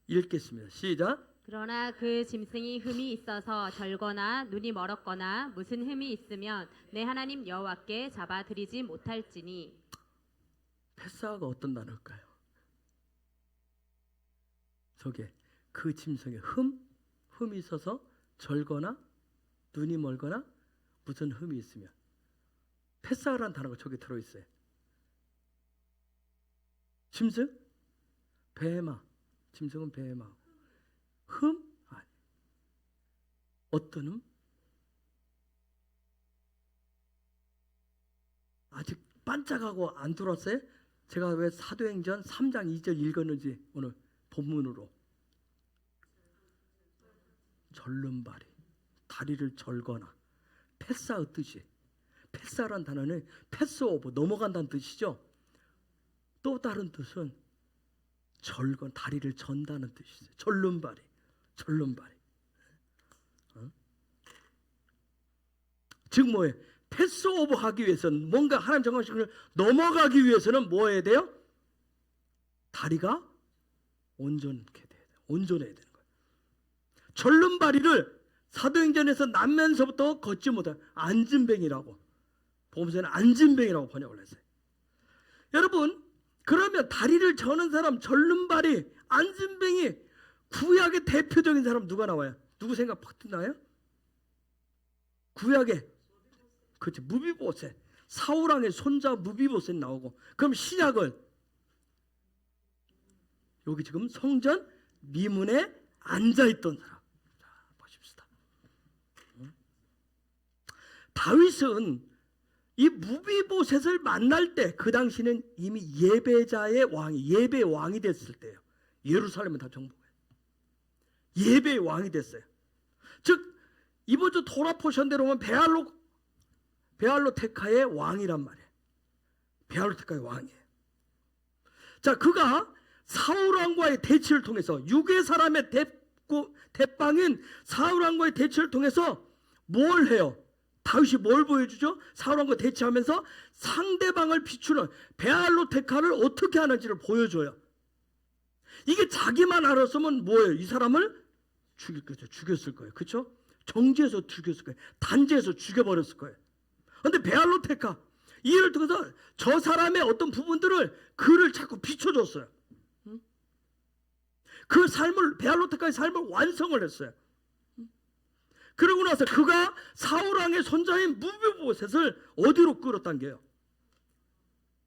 읽겠습니다. 시작. 그러나 그 짐승이 흠이 있어서 절거나 눈이 멀었거나 무슨 흠이 있으면 내 하나님 여호와께 잡아들이지 못할지니. 페사가 어떤 단어일까요? 저게 그 짐승의 흠이 있어서 절거나 눈이 멀거나 무슨 흠이 있으면. 페사라는 단어가 저기 들어있어요. 짐승? 베마. 짐승은 베마. 흠? 아니. 어떤 흠? 아직 반짝하고 안 들어왔어요? 제가 왜 사도행전 3장 2절 읽었는지 오늘 본문으로. 절름발이. 다리를 절거나. 패스의 뜻이. 패스라는 단어는 패스오버, 넘어간다는 뜻이죠. 또 다른 뜻은 절건, 다리를 전다는 뜻이죠. 절름발이. 즉 뭐예요? 패스오버 하기 위해서는 뭔가 하나님 정하신 넘어가기 위해서는 뭐 해야 돼요? 다리가 온전해야 되는 거예요. 절름발이를 사도행전에서 남면서부터 걷지 못한 안진뱅이라고, 보험서에는 안진뱅이라고 번역을 했어요. 여러분, 그러면 다리를 저는 사람, 절름발이, 안진뱅이, 구약의 대표적인 사람 누가 나와요? 누구 생각 팍 나요? 구약의 그렇지, 무비보셋, 사울왕의 손자 무비보셋 나오고, 그럼 신약은 여기 지금 성전 미문에 앉아있던 사람. 자, 보십시다. 다윗은 이 무비보셋을 만날 때 그 당시는 이미 예배자의 왕이, 예배의 왕이 됐을 때예요. 예루살렘은 다 정복해요. 예배의 왕이 됐어요. 즉 이번 주 토라 포션대로 보면 베알로테카의 왕이란 말이에요. 베알로테카의 왕이에요. 자, 그가 사울왕과의 대치를 통해서, 유괴 사람의 대빵인 사울왕과의 대치를 통해서 뭘 해요? 다윗이 뭘 보여주죠? 사울왕과 대치하면서 상대방을 비추는 베알로테카를 어떻게 하는지를 보여줘요. 이게 자기만 알았으면 뭐예요? 이 사람을 죽였을 거예요. 그렇죠? 정지해서 죽였을 거예요. 단지해서 죽여버렸을 거예요. 그런데 베알로테카, 이 일을 통해서 저 사람의 어떤 부분들을 그를 자꾸 비춰줬어요. 그 삶을, 베알로테카의 삶을 완성을 했어요. 그러고 나서 그가 사울왕의 손자인 무비보셋을 어디로 끌어당겨요?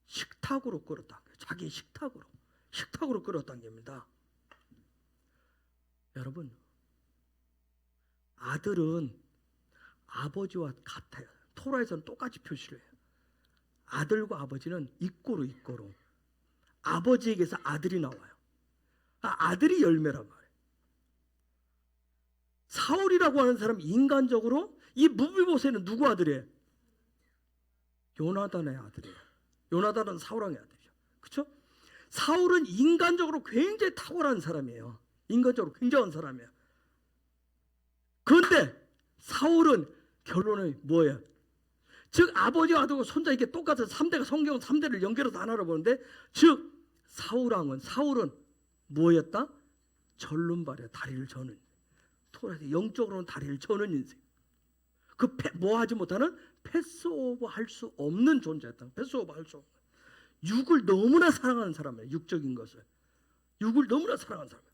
식탁으로 끌어당겨요. 자기 식탁으로 끌어당깁니다. 여러분, 아들은 아버지와 같아요. 토라에서는 똑같이 표시를 해요. 아들과 아버지는 이꼬로 아버지에게서 아들이 나와요. 아들이 열매란 말이에요. 사울이라고 하는 사람, 인간적으로 이 무비보셋은 누구 아들이에요? 요나단의 아들이에요. 요나단은 사울왕의 아들이죠. 그렇죠? 사울은 인간적으로 굉장히 탁월한 사람이에요. 인간적으로 굉장한 사람이에요. 그런데 사울은 결론은 뭐예요? 즉 아버지와 아들과 손자, 이게 똑같아서 3대가, 성경은 3대를 연결해서 하나로 보는데, 즉 사울은 뭐였다? 절름발이야. 다리를 저는, 토라에서 영적으로는 다리를 저는 인생. 뭐 하지 못하는, 패스오버 할 수 없는 존재였다. 패스오버 할 수 없는, 육을 너무나 사랑하는 사람이에요. 육적인 것을, 육을 너무나 사랑하는 사람.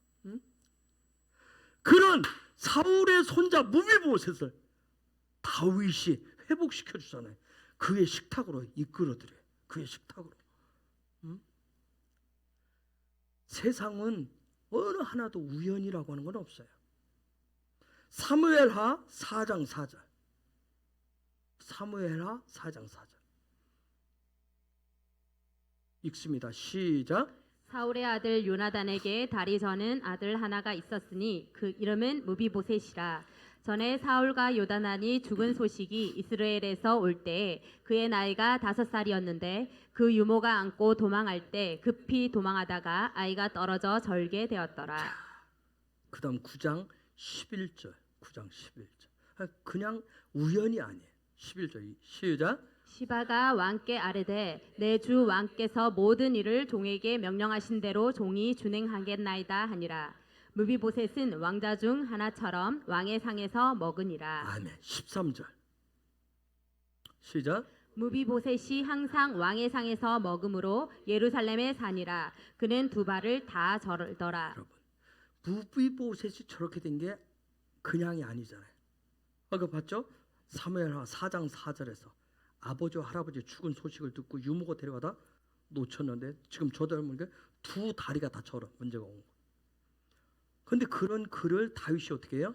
그런 사울의 손자 무비보셋을 다윗이 회복시켜 주잖아요. 그의 식탁으로 이끌어들여요. 그의 식탁으로. 세상은 어느 하나도 우연이라고 하는 건 없어요. 사무엘하 4장 4절. 사무엘하 4장 4절. 읽습니다. 시작. 사울의 아들 요나단에게 다리 저는 아들 하나가 있었으니 그 이름은 무비보셋이라. 전에 사울과 요나단이 죽은 소식이 이스라엘에서 올 때에 그의 나이가 5살이었는데 그 유모가 안고 도망할 때 급히 도망하다가 아이가 떨어져 절게 되었더라. 그 다음 9장 11절. 9장 11절. 그냥 우연이 아니에요. 11절. 시작. 시바가 왕께 아뢰되 내 주 왕께서 모든 일을 종에게 명령하신 대로 종이 준행하겠나이다 하니라. 무비보셋은 왕자 중 하나처럼 왕의 상에서 먹으니라. 아멘. 13절. 시작. 무비보셋이 항상 왕의 상에서 먹음으로 예루살렘에 사니라. 그는 두 발을 다 절더라. 여러분, 무비보셋이 저렇게 된 게 그냥이 아니잖아요. 아까 봤죠? 사무엘하 4장 4절에서 아버지와 할아버지 죽은 소식을 듣고 유모가 데려가다 놓쳤는데 지금 저 닮은 두 다리가 다 절어 문제가 온 거. 그런데 그런 그를 다윗이 어떻게 해요?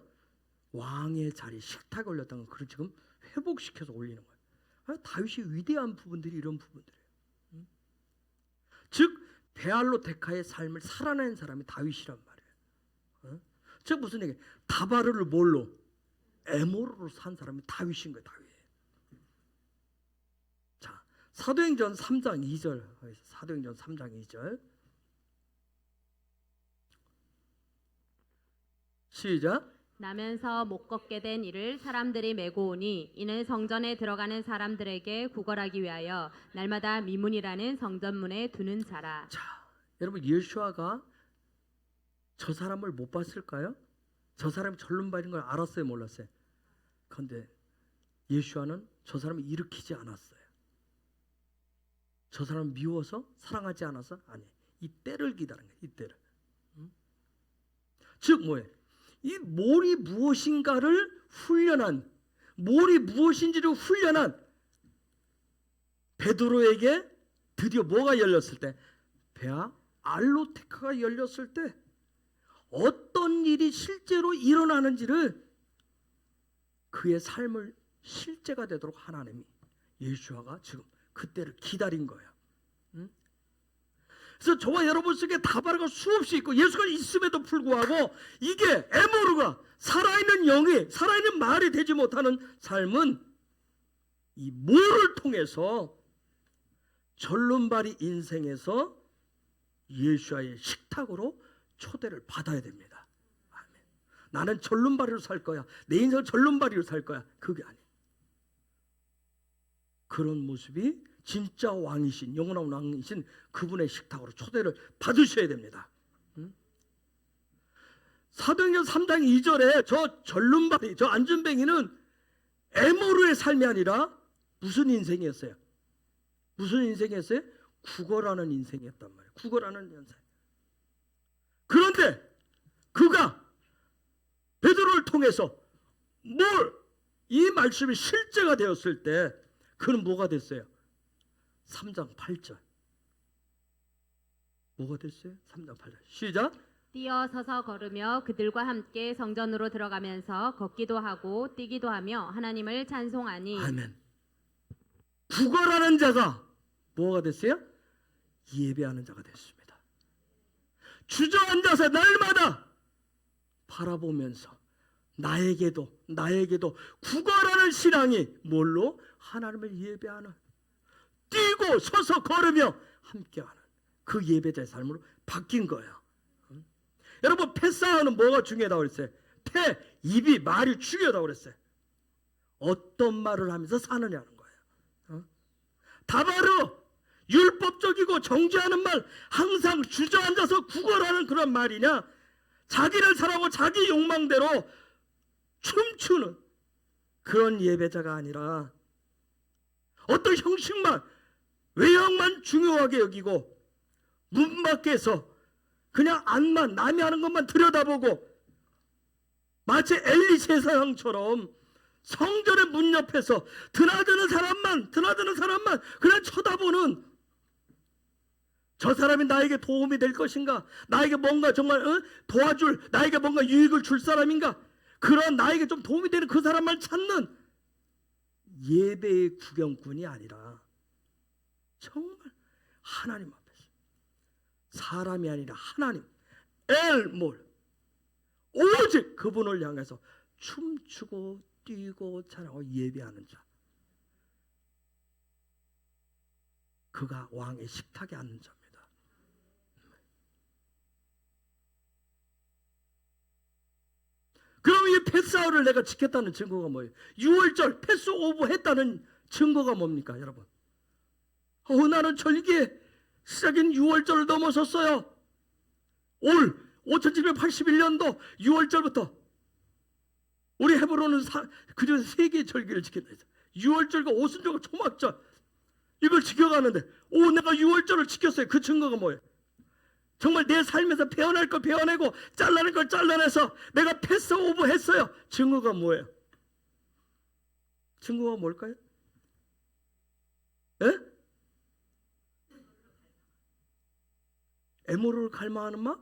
왕의 자리 식탁에 올렸다는 그를 지금 회복시켜서 올리는 거예요. 다윗이 위대한 부분들이 이런 부분들이에요. 즉 베알로 데카의 삶을 살아낸 사람이 다윗이란 말이에요. 즉 무슨 얘기? 다바르를 뭘로? 에모르로 산 사람이 다윗인 거예요. 다윗. 자, 사도행전 3장 2절. 사도행전 3장 2절. 시작. 나면서 못 걷게 된 이를 사람들이 메고 오니 이는 성전에 들어가는 사람들에게 구걸하기 위하여 날마다 미문이라는 성전문에 두는 자라. 자, 여러분 예수아가 저 사람을 못 봤을까요? 저 사람이 절름발인 걸 알았어요, 몰랐어요? 그런데 예수아는 저 사람을 일으키지 않았어요. 저 사람 미워서 사랑하지 않아서 아니, 이 때를 기다린 거예요. 이 때를. 즉 뭐예요? 이 몰이 무엇인가를 훈련한, 몰이 무엇인지를 훈련한 베드로에게 드디어 뭐가 열렸을 때, 베아 알로테카가 열렸을 때 어떤 일이 실제로 일어나는지를 그의 삶을 실제가 되도록 하나님이 예수아가 지금 그때를 기다린 거예요. 그래서 저와 여러분 속에 다바르가 수없이 있고 예수가 있음에도 불구하고 이게 에모르가 살아있는 영이 살아있는 말이 되지 못하는 삶은 이 뭐를 통해서 절름발이 인생에서 예수와의 식탁으로 초대를 받아야 됩니다. 아멘. 나는 절름발이로 살 거야. 내 인생을 절름발이로 살 거야. 그게 아니에요. 그런 모습이 진짜 왕이신 영원한 왕이신 그분의 식탁으로 초대를 받으셔야 됩니다. 사도행전 3장 2절에 저 절름발이 저 안전뱅이는 에모르의 삶이 아니라 무슨 인생이었어요? 무슨 인생이었어요? 구걸하는 인생이었단 말이에요. 구걸하는 인생. 그런데 그가 베드로를 통해서 이 말씀이 실제가 되었을 때 그는 뭐가 됐어요? 3장 8절. 뭐가 됐어요? 3장 8절. 시작. 뛰어서서 걸으며 그들과 함께 성전으로 들어가면서 걷기도 하고 뛰기도 하며 하나님을 찬송하니. 아멘. 구걸하는 자가 뭐가 됐어요? 예배하는 자가 됐습니다. 주저앉아서 날마다 바라보면서 나에게도 구걸하는 신앙이 뭘로? 하나님을 예배하는, 뛰고 서서 걸으며 함께하는 그 예배자의 삶으로 바뀐 거예요. 여러분 패싸움은 뭐가 중요하다고 그랬어요? 입이 말이 중요하다고 그랬어요. 어떤 말을 하면서 사느냐는 거예요. 다바르 율법적이고 정죄하는 말, 항상 주저앉아서 구걸하는 그런 말이냐, 자기를 사랑하고 자기 욕망대로 춤추는 그런 예배자가 아니라 어떤 형식만, 외형만 중요하게 여기고 문 밖에서 그냥 안만, 남이 하는 것만 들여다보고 마치 엘리세 사형처럼 성전의 문 옆에서 드나드는 사람만 그냥 쳐다보는, 저 사람이 나에게 도움이 될 것인가, 나에게 뭔가 정말 도와줄, 나에게 뭔가 유익을 줄 사람인가, 그런 나에게 좀 도움이 되는 그 사람만 찾는 예배의 구경꾼이 아니라 정말 하나님 앞에서, 사람이 아니라 하나님, 엘몰, 오직 그분을 향해서 춤추고 뛰고 찬양하고 예배하는 자, 그가 왕의 식탁에 앉는 자입니다. 그럼 이 패스아웃을 내가 지켰다는 증거가 뭐예요? 6월절 패스오버 했다는 증거가 뭡니까, 여러분? 나는 절기에 시작인 6월절을 넘어섰어요. 올 5781년도 6월절부터 우리 헤브론은 그저 세 개의 절기를 지킨다. 6월절과 오순절과 초막절, 이걸 지켜가는데 내가 6월절을 지켰어요. 그 증거가 뭐예요? 정말 내 삶에서 배워낼 걸 배워내고 잘라낼 걸 잘라내서 내가 패스오버 했어요. 증거가 뭐예요? 증거가 뭘까요? 에? 에모르를 갈망하는 마?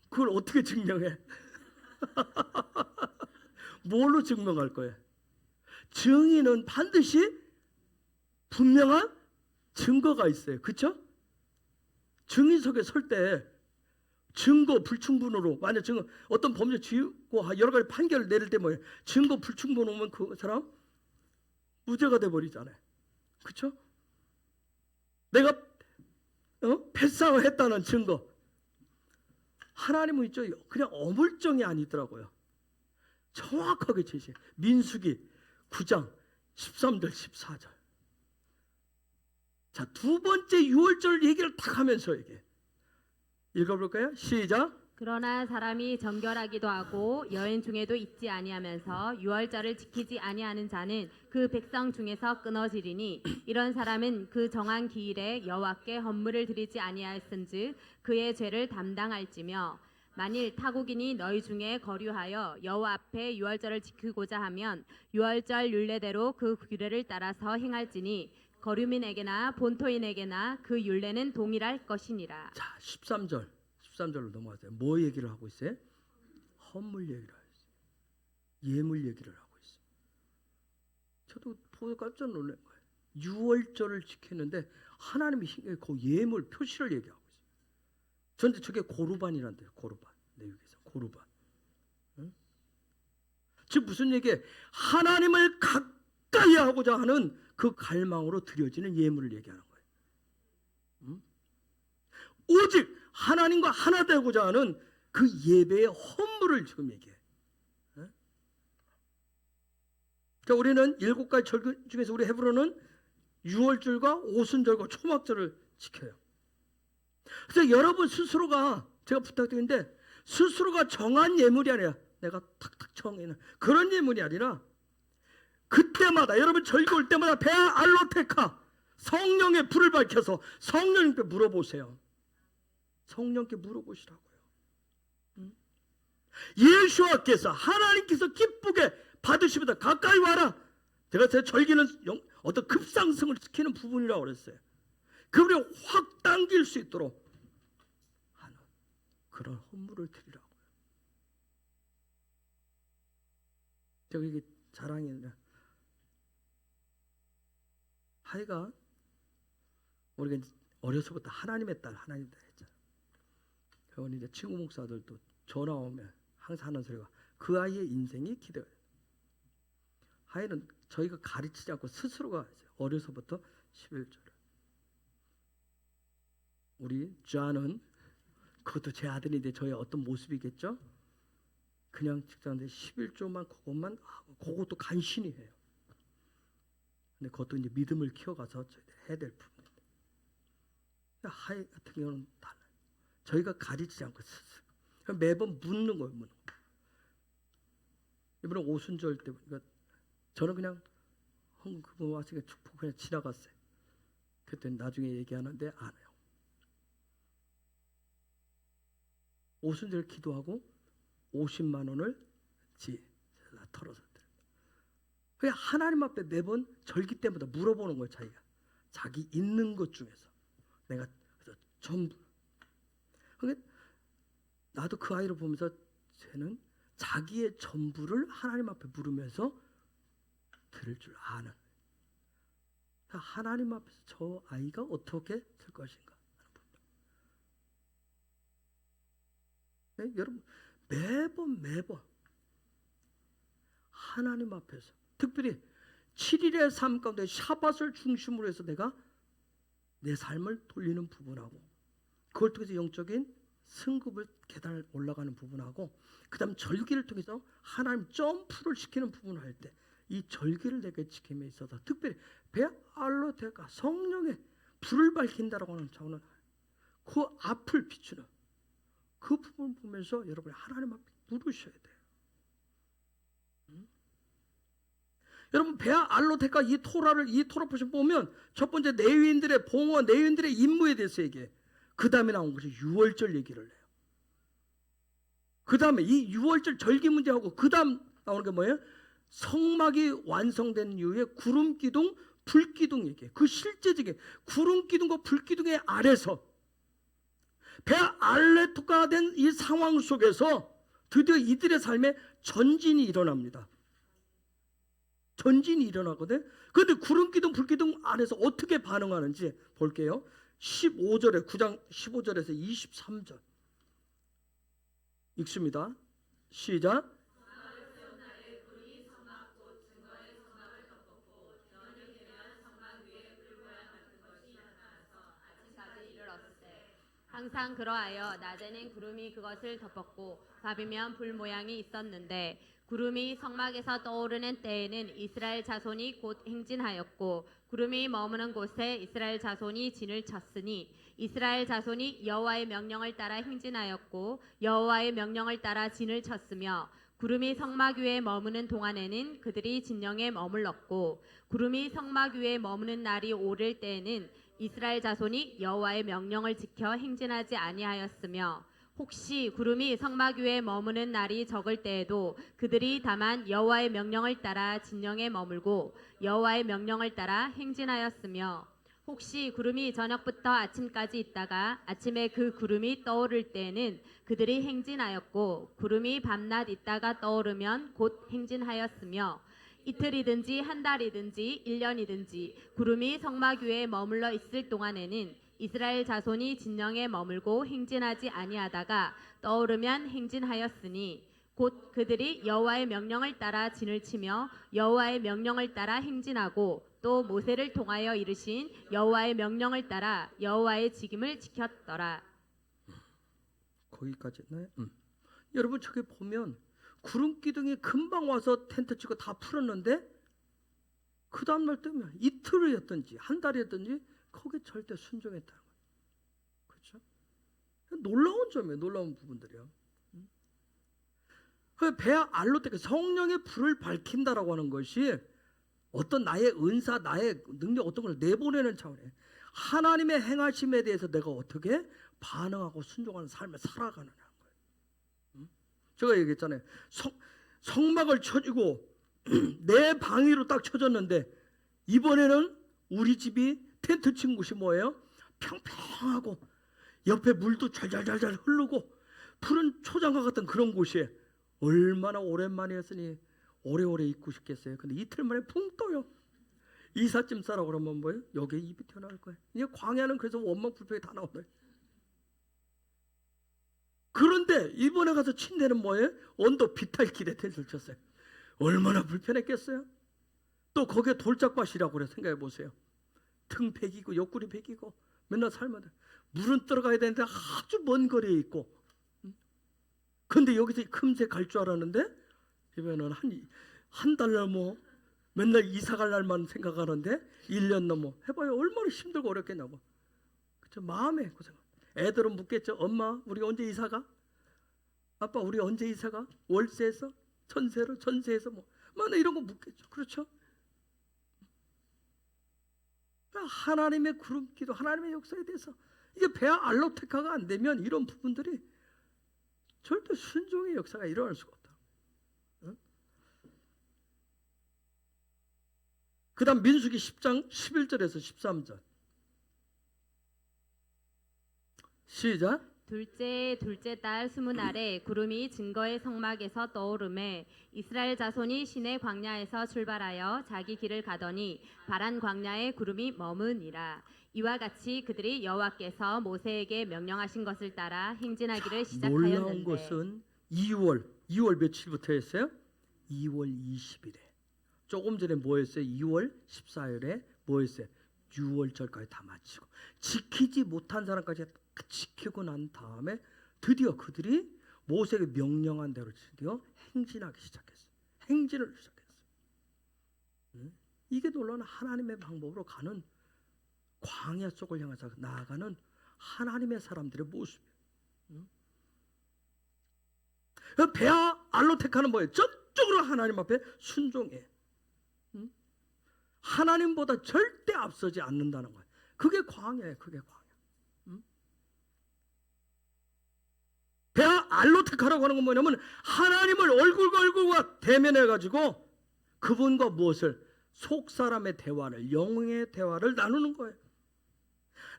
그걸 어떻게 증명해? 뭘로 증명할 거예요? 증인은 반드시 분명한 증거가 있어요. 그렇죠? 증인석에 설 때 증거 불충분으로, 만약 증거 어떤 범죄 지고 여러 가지 판결을 내릴 때 뭐예요? 증거 불충분 오면 그 사람 무죄가 돼 버리잖아요. 그렇죠? 내가 패스아웃 했다는 증거, 하나님은 있죠, 그냥 어물쩡이 아니더라고요. 정확하게 제시해. 민수기 9장 13절 14절. 자, 두 번째 6월절 얘기를 딱 하면서 이게 읽어볼까요? 시작. 그러나 사람이 정결하기도 하고 여인 중에도 있지 아니하면서 유월절을 지키지 아니하는 자는 그 백성 중에서 끊어지리니 이런 사람은 그 정한 기일에 여호와께 헌물을 드리지 아니하였은즉 그의 죄를 담당할지며, 만일 타국인이 너희 중에 거류하여 여호와 앞에 유월절을 지키고자 하면 유월절 율례대로 그 규례를 따라서 행할지니 거류민에게나 본토인에게나 그 율례는 동일할 것이니라. 자, 13절로 넘어가세요. 뭐 얘기를 하고 있어요? 헌물 얘기를 하고 있어요. 예물 얘기를 하고 있어요. 저도 보고 깜짝 놀란 거예요. 6월절을 지켰는데 하나님이 그 예물 표시를 얘기하고 있어요. 전데 저게 고르반이란데요. 고르반. 내육에서 고르반. 응? 즉 무슨 얘기예요? 하나님을 가까이 하고자 하는 그 갈망으로 드려지는 예물을 얘기하는 거예요. 응? 오직 하나님과 하나 되고자 하는 그 예배의 헌물을 지금 얘기해. 그러니까 우리는 7가지 절기 중에서 우리 헤브론은 6월절과 오순절과 초막절을 지켜요. 그래서 여러분 스스로가, 제가 부탁드리는데, 스스로가 정한 예물이 아니라 내가 탁탁 정해는 그런 예물이 아니라 그때마다, 여러분 절기 올 때마다 베아 알로테카, 성령의 불을 밝혀서 성령님께 물어보세요. 성령께 물어보시라고요. 예수와께서, 하나님께서 기쁘게 받으시보다 가까이 와라. 제가 제 절기는 어떤 급상승을 시키는 부분이라고 그랬어요. 그분이 확 당길 수 있도록 하는 그런 헌물을 드리라고요. 제가 이게 자랑이 아니라, 하이가 우리가 어려서부터 하나님의 딸 했잖아요. 그러니 이제 친구 목사들도 전화 오면 항상 하는 소리가 그 아이의 인생이 기대가 돼요. 하이는 저희가 가르치지 않고 스스로가 어려서부터 11조를. 우리 쥐아는 그것도 제 아들인데 저의 어떤 모습이겠죠? 그냥 직장인데 11조만 그것도 간신히 해요. 근데 그것도 이제 믿음을 키워가서 해야 될 부분입니다. 하이 같은 경우는 달라요. 저희가 가르치지 않고 스스로 매번 묻는 거예요. 이번에 오순절 때 저는 그냥 그분 왔으니까 축복 그냥 지나갔어요. 그때 나중에 얘기하는데 안 해요. 오순절 기도하고 50만 원을 다 털어서 그냥 하나님 앞에 매번 절기 때마다 물어보는 거예요. 자기 있는 것 중에서 내가 전부. 그러니까 나도 그 아이를 보면서 쟤는 자기의 전부를 하나님 앞에 물으면서 들을 줄 아는, 하나님 앞에서 저 아이가 어떻게 될 것인가. 네? 여러분 매번 하나님 앞에서, 특별히 7일의 삶 가운데 샤밧을 중심으로 해서 내가 내 삶을 돌리는 부분하고, 그걸 통해서 영적인 승급을 계단을 올라가는 부분하고, 그 다음 절기를 통해서 하나님 점프를 시키는 부분을 할 때 이 절기를 내게 지킴에 있어서, 특별히 베알로테가 성령의 불을 밝힌다라고 하는 차원은 그 앞을 비추는 그 부분을 보면서 여러분이 하나님 앞에 누르셔야 돼요. 여러분 베알로테가 이 토라 포션 보면 첫 번째 레위인들의 봉헌, 레위인들의 임무에 대해서 얘기해. 그 다음에 나온 것이 유월절 얘기를 해요. 그 다음에 이 유월절 절기 문제하고 그 다음 나오는 게 뭐예요? 성막이 완성된 이후에 구름기둥, 불기둥 얘기해. 그 실제적인 구름기둥과 불기둥의 아래서 베알레토가 된 이 상황 속에서 드디어 이들의 삶에 전진이 일어납니다. 전진이 일어나거든. 그런데 구름기둥, 불기둥 안에서 어떻게 반응하는지 볼게요. 15절에 9장 15절에서 23절 읽습니다. 시작. 항상 그러하여 낮에는 구름이 그것을 덮었고 밤이면 불 모양이 있었는데, 구름이 성막에서 떠오르는 때에는 이스라엘 자손이 곧 행진하였고, 구름이 머무는 곳에 이스라엘 자손이 진을 쳤으니 이스라엘 자손이 여호와의 명령을 따라 행진하였고 여호와의 명령을 따라 진을 쳤으며, 구름이 성막 위에 머무는 동안에는 그들이 진영에 머물렀고, 구름이 성막 위에 머무는 날이 오를 때에는 이스라엘 자손이 여호와의 명령을 지켜 행진하지 아니하였으며, 혹시 구름이 성막 위에 머무는 날이 적을 때에도 그들이 다만 여호와의 명령을 따라 진영에 머물고 여호와의 명령을 따라 행진하였으며, 혹시 구름이 저녁부터 아침까지 있다가 아침에 그 구름이 떠오를 때에는 그들이 행진하였고, 구름이 밤낮 있다가 떠오르면 곧 행진하였으며, 이틀이든지 한 달이든지 1년이든지 구름이 성막 위에 머물러 있을 동안에는 이스라엘 자손이 진영에 머물고 행진하지 아니하다가 떠오르면 행진하였으니, 곧 그들이 여호와의 명령을 따라 진을 치며 여호와의 명령을 따라 행진하고 또 모세를 통하여 이르신 여호와의 명령을 따라 여호와의 직임을 지켰더라. 거기까지 네. 여러분 저기 보면 구름 기둥이 금방 와서 텐트 치고 다 풀었는데 그 다음날 뜨면 이틀이었든지 한 달이었든지 거기에 절대 순종했다는 거예요. 그렇죠? 놀라운 점이에요. 놀라운 부분들이요. 베알로테가 성령의 불을 밝힌다라고 하는 것이 어떤 나의 은사, 나의 능력 어떤 걸 내보내는 차원이에요. 하나님의 행하심에 대해서 내가 어떻게 반응하고 순종하는 삶을 살아가느냐는 거예요. 제가 얘기했잖아요. 성막을 쳐주고 내 방위로 딱 쳐졌는데 이번에는 우리 집이 텐트 친 곳이 뭐예요? 평평하고 옆에 물도 잘잘잘잘 흐르고 푸른 초장과 같은 그런 곳이에요. 얼마나 오랜만이었으니 오래오래 있고 싶겠어요. 근데 이틀 만에 붕 떠요. 이삿짐 싸라고 그러면 뭐예요? 여기에 입이 튀어나올 거예요. 이게 광야는 그래서 원망 불평이 다 나오네. 그런데 이번에 가서 친 데는 뭐예요? 언덕 비탈길에 텐트를 쳤어요. 얼마나 불편했겠어요? 또 거기에 돌짝밭이라고 그래. 생각해 보세요. 등 베기고 옆구리 베기고 맨날 살면 물은 들어가야 되는데 아주 먼 거리에 있고, 근데 여기서 금세 갈 줄 알았는데 이번에는 한 달 넘어 맨날 이사 갈 날만 생각하는데 1년 넘어 해봐요. 얼마나 힘들고 어렵겠냐고. 그쵸? 마음에 고생. 애들은 묻겠죠. 엄마 우리 언제 이사 가? 아빠 우리 언제 이사 가? 월세에서? 전세에서 뭐 맨날 이런 거 묻겠죠. 그렇죠? 하나님의 구름기도 하나님의 역사에 대해서 이게 베알로테카가 안 되면 이런 부분들이 절대 순종의 역사가 일어날 수가 없다. 응? 그 다음 민수기 10장 11절에서 13절 시작. 둘째 달 20날에 구름이 증거의 성막에서 떠오르매 이스라엘 자손이 시내 광야에서 출발하여 자기 길을 가더니 바란 광야에 구름이 머무니라. 이와 같이 그들이 여호와께서 모세에게 명령하신 것을 따라 행진하기를 시작하였는데 놀라운 것은 2월 며칠부터 했어요? 2월 20일에. 조금 전에 뭐였어요? 2월 14일에 뭐였어요? 6월절까지 다 마치고 지키지 못한 사람까지 지키고 난 다음에 드디어 그들이 모세에게 명령한 대로 드디어 행진하기 시작했어요. 행진을 시작했어요. 이게 놀라운 하나님의 방법으로 가는 광야 속을 향해서 나아가는 하나님의 사람들의 모습이에요. 베아 알로테카는 뭐예요? 전적으로 하나님 앞에 순종해. 하나님보다 절대 앞서지 않는다는 거예요. 그게 광야예요. 그게 광야. 베아 알로테카라고 하는 건 뭐냐면 하나님을 얼굴과 얼굴과 대면해 가지고 그분과 무엇을 속사람의 대화를 영의 대화를 나누는 거예요.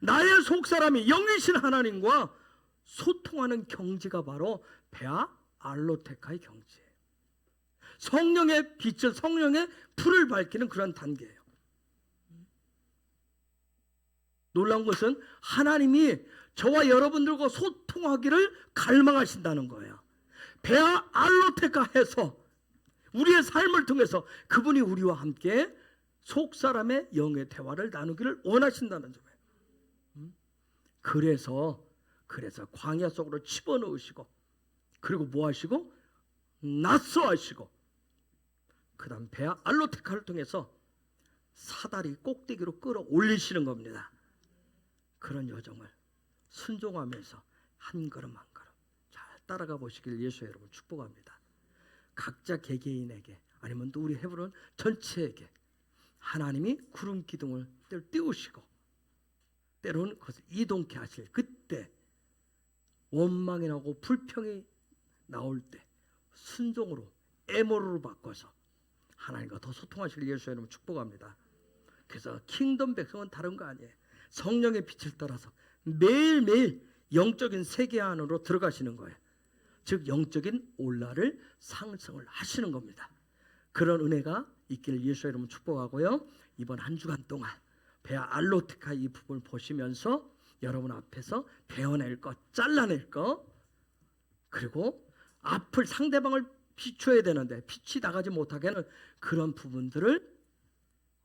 나의 속사람이 영이신 하나님과 소통하는 경지가 바로 베아 알로테카의 경지예요. 성령의 빛을 성령의 불을 밝히는 그런 단계예요. 놀라운 것은 하나님이 저와 여러분들과 소통하기를 갈망하신다는 거예요. 베아 알로테카 해서 우리의 삶을 통해서 그분이 우리와 함께 속사람의 영의 대화를 나누기를 원하신다는 점이에요. 그래서 광야 속으로 집어넣으시고 그리고 뭐 하시고 낫소하시고 그 다음 베아 알로테카를 통해서 사다리 꼭대기로 끌어올리시는 겁니다. 그런 여정을 순종하면서 한 걸음 한 걸음 잘 따라가 보시길 예수의 여러분 축복합니다. 각자 개개인에게 아니면 또 우리 헤브론 전체에게 하나님이 구름 기둥을 띄우시고 때로는 그것을 이동케 하실 그때 원망이 나오고 불평이 나올 때 순종으로 애모로 바꿔서 하나님과 더 소통하실 예수의 이름으로 축복합니다. 그래서 킹덤 백성은 다른 거 아니에요. 성령의 빛을 따라서 매일매일 영적인 세계 안으로 들어가시는 거예요. 즉 영적인 올라를 상승을 하시는 겁니다. 그런 은혜가 있기를 예수의 이름으로 축복하고요. 이번 한 주간 동안 베아 알로테카 이 부분을 보시면서 여러분 앞에서 베어낼 것, 잘라낼 것, 그리고 앞을 상대방을 비춰야 되는데 빛이 나가지 못하게 하는 그런 부분들을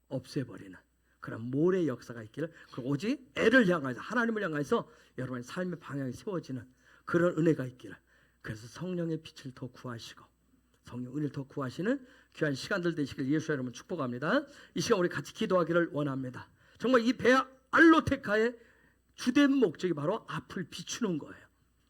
없애버리는 그런 모래 역사가 있기를, 오직 애를 향해서 하나님을 향해서 여러분의 삶의 방향이 세워지는 그런 은혜가 있기를, 그래서 성령의 빛을 더 구하시고 성령 은혜를 더 구하시는 귀한 시간들 되시길 예수 여러분 축복합니다. 이 시간 우리 같이 기도하기를 원합니다. 정말 이 베아 알로테카의 주된 목적이 바로 앞을 비추는 거예요.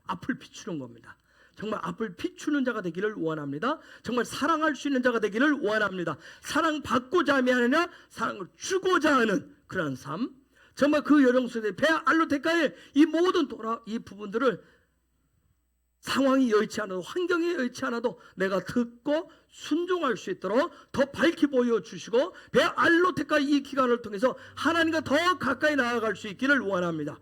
앞을 비추는 겁니다. 정말 앞을 비추는 자가 되기를 원합니다. 정말 사랑할 수 있는 자가 되기를 원합니다. 사랑받고자 함이 아니라 사랑을 주고자 하는 그런 삶. 정말 그 여정 속에 베아 알로테카의 이 모든 이 부분들을 상황이 여의치 않아도 환경이 여의치 않아도 내가 듣고 순종할 수 있도록 더 밝히 보여주시고 베아 알로테카 이 기간을 통해서 하나님과 더 가까이 나아갈 수 있기를 원합니다.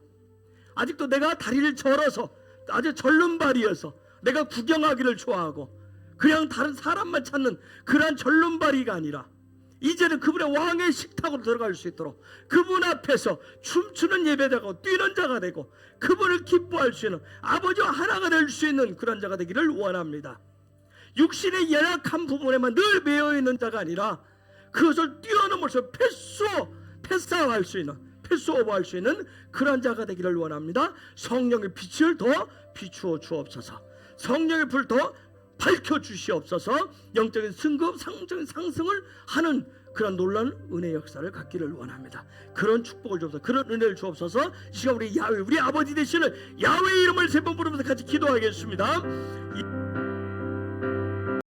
아직도 내가 다리를 절어서 아주 절름발이어서 내가 구경하기를 좋아하고 그냥 다른 사람만 찾는 그러한 절름발이가 아니라 이제는 그분의 왕의 식탁으로 들어갈 수 있도록 그분 앞에서 춤추는 예배자가 뛰는 자가 되고 그분을 기뻐할 수 있는 아버지와 하나가 될 수 있는 그런 자가 되기를 원합니다. 육신의 연약한 부분에만 늘 매여있는 자가 아니라 그것을 뛰어넘어서 패스할 수 있는 패스오버할 수 있는 그런 자가 되기를 원합니다. 성령의 빛을 더 비추어 주옵소서. 성령의 불 더 밝혀 주시옵소서. 영적인 승급, 성적인 상승을 하는 그런 놀라운 은혜 역사를 갖기를 원합니다. 그런 축복을 주옵소서. 그런 은혜를 주옵소서. 이 시간 우리 야훼, 우리 아버지 되시는 야훼 이름을 세 번 부르면서 같이 기도하겠습니다.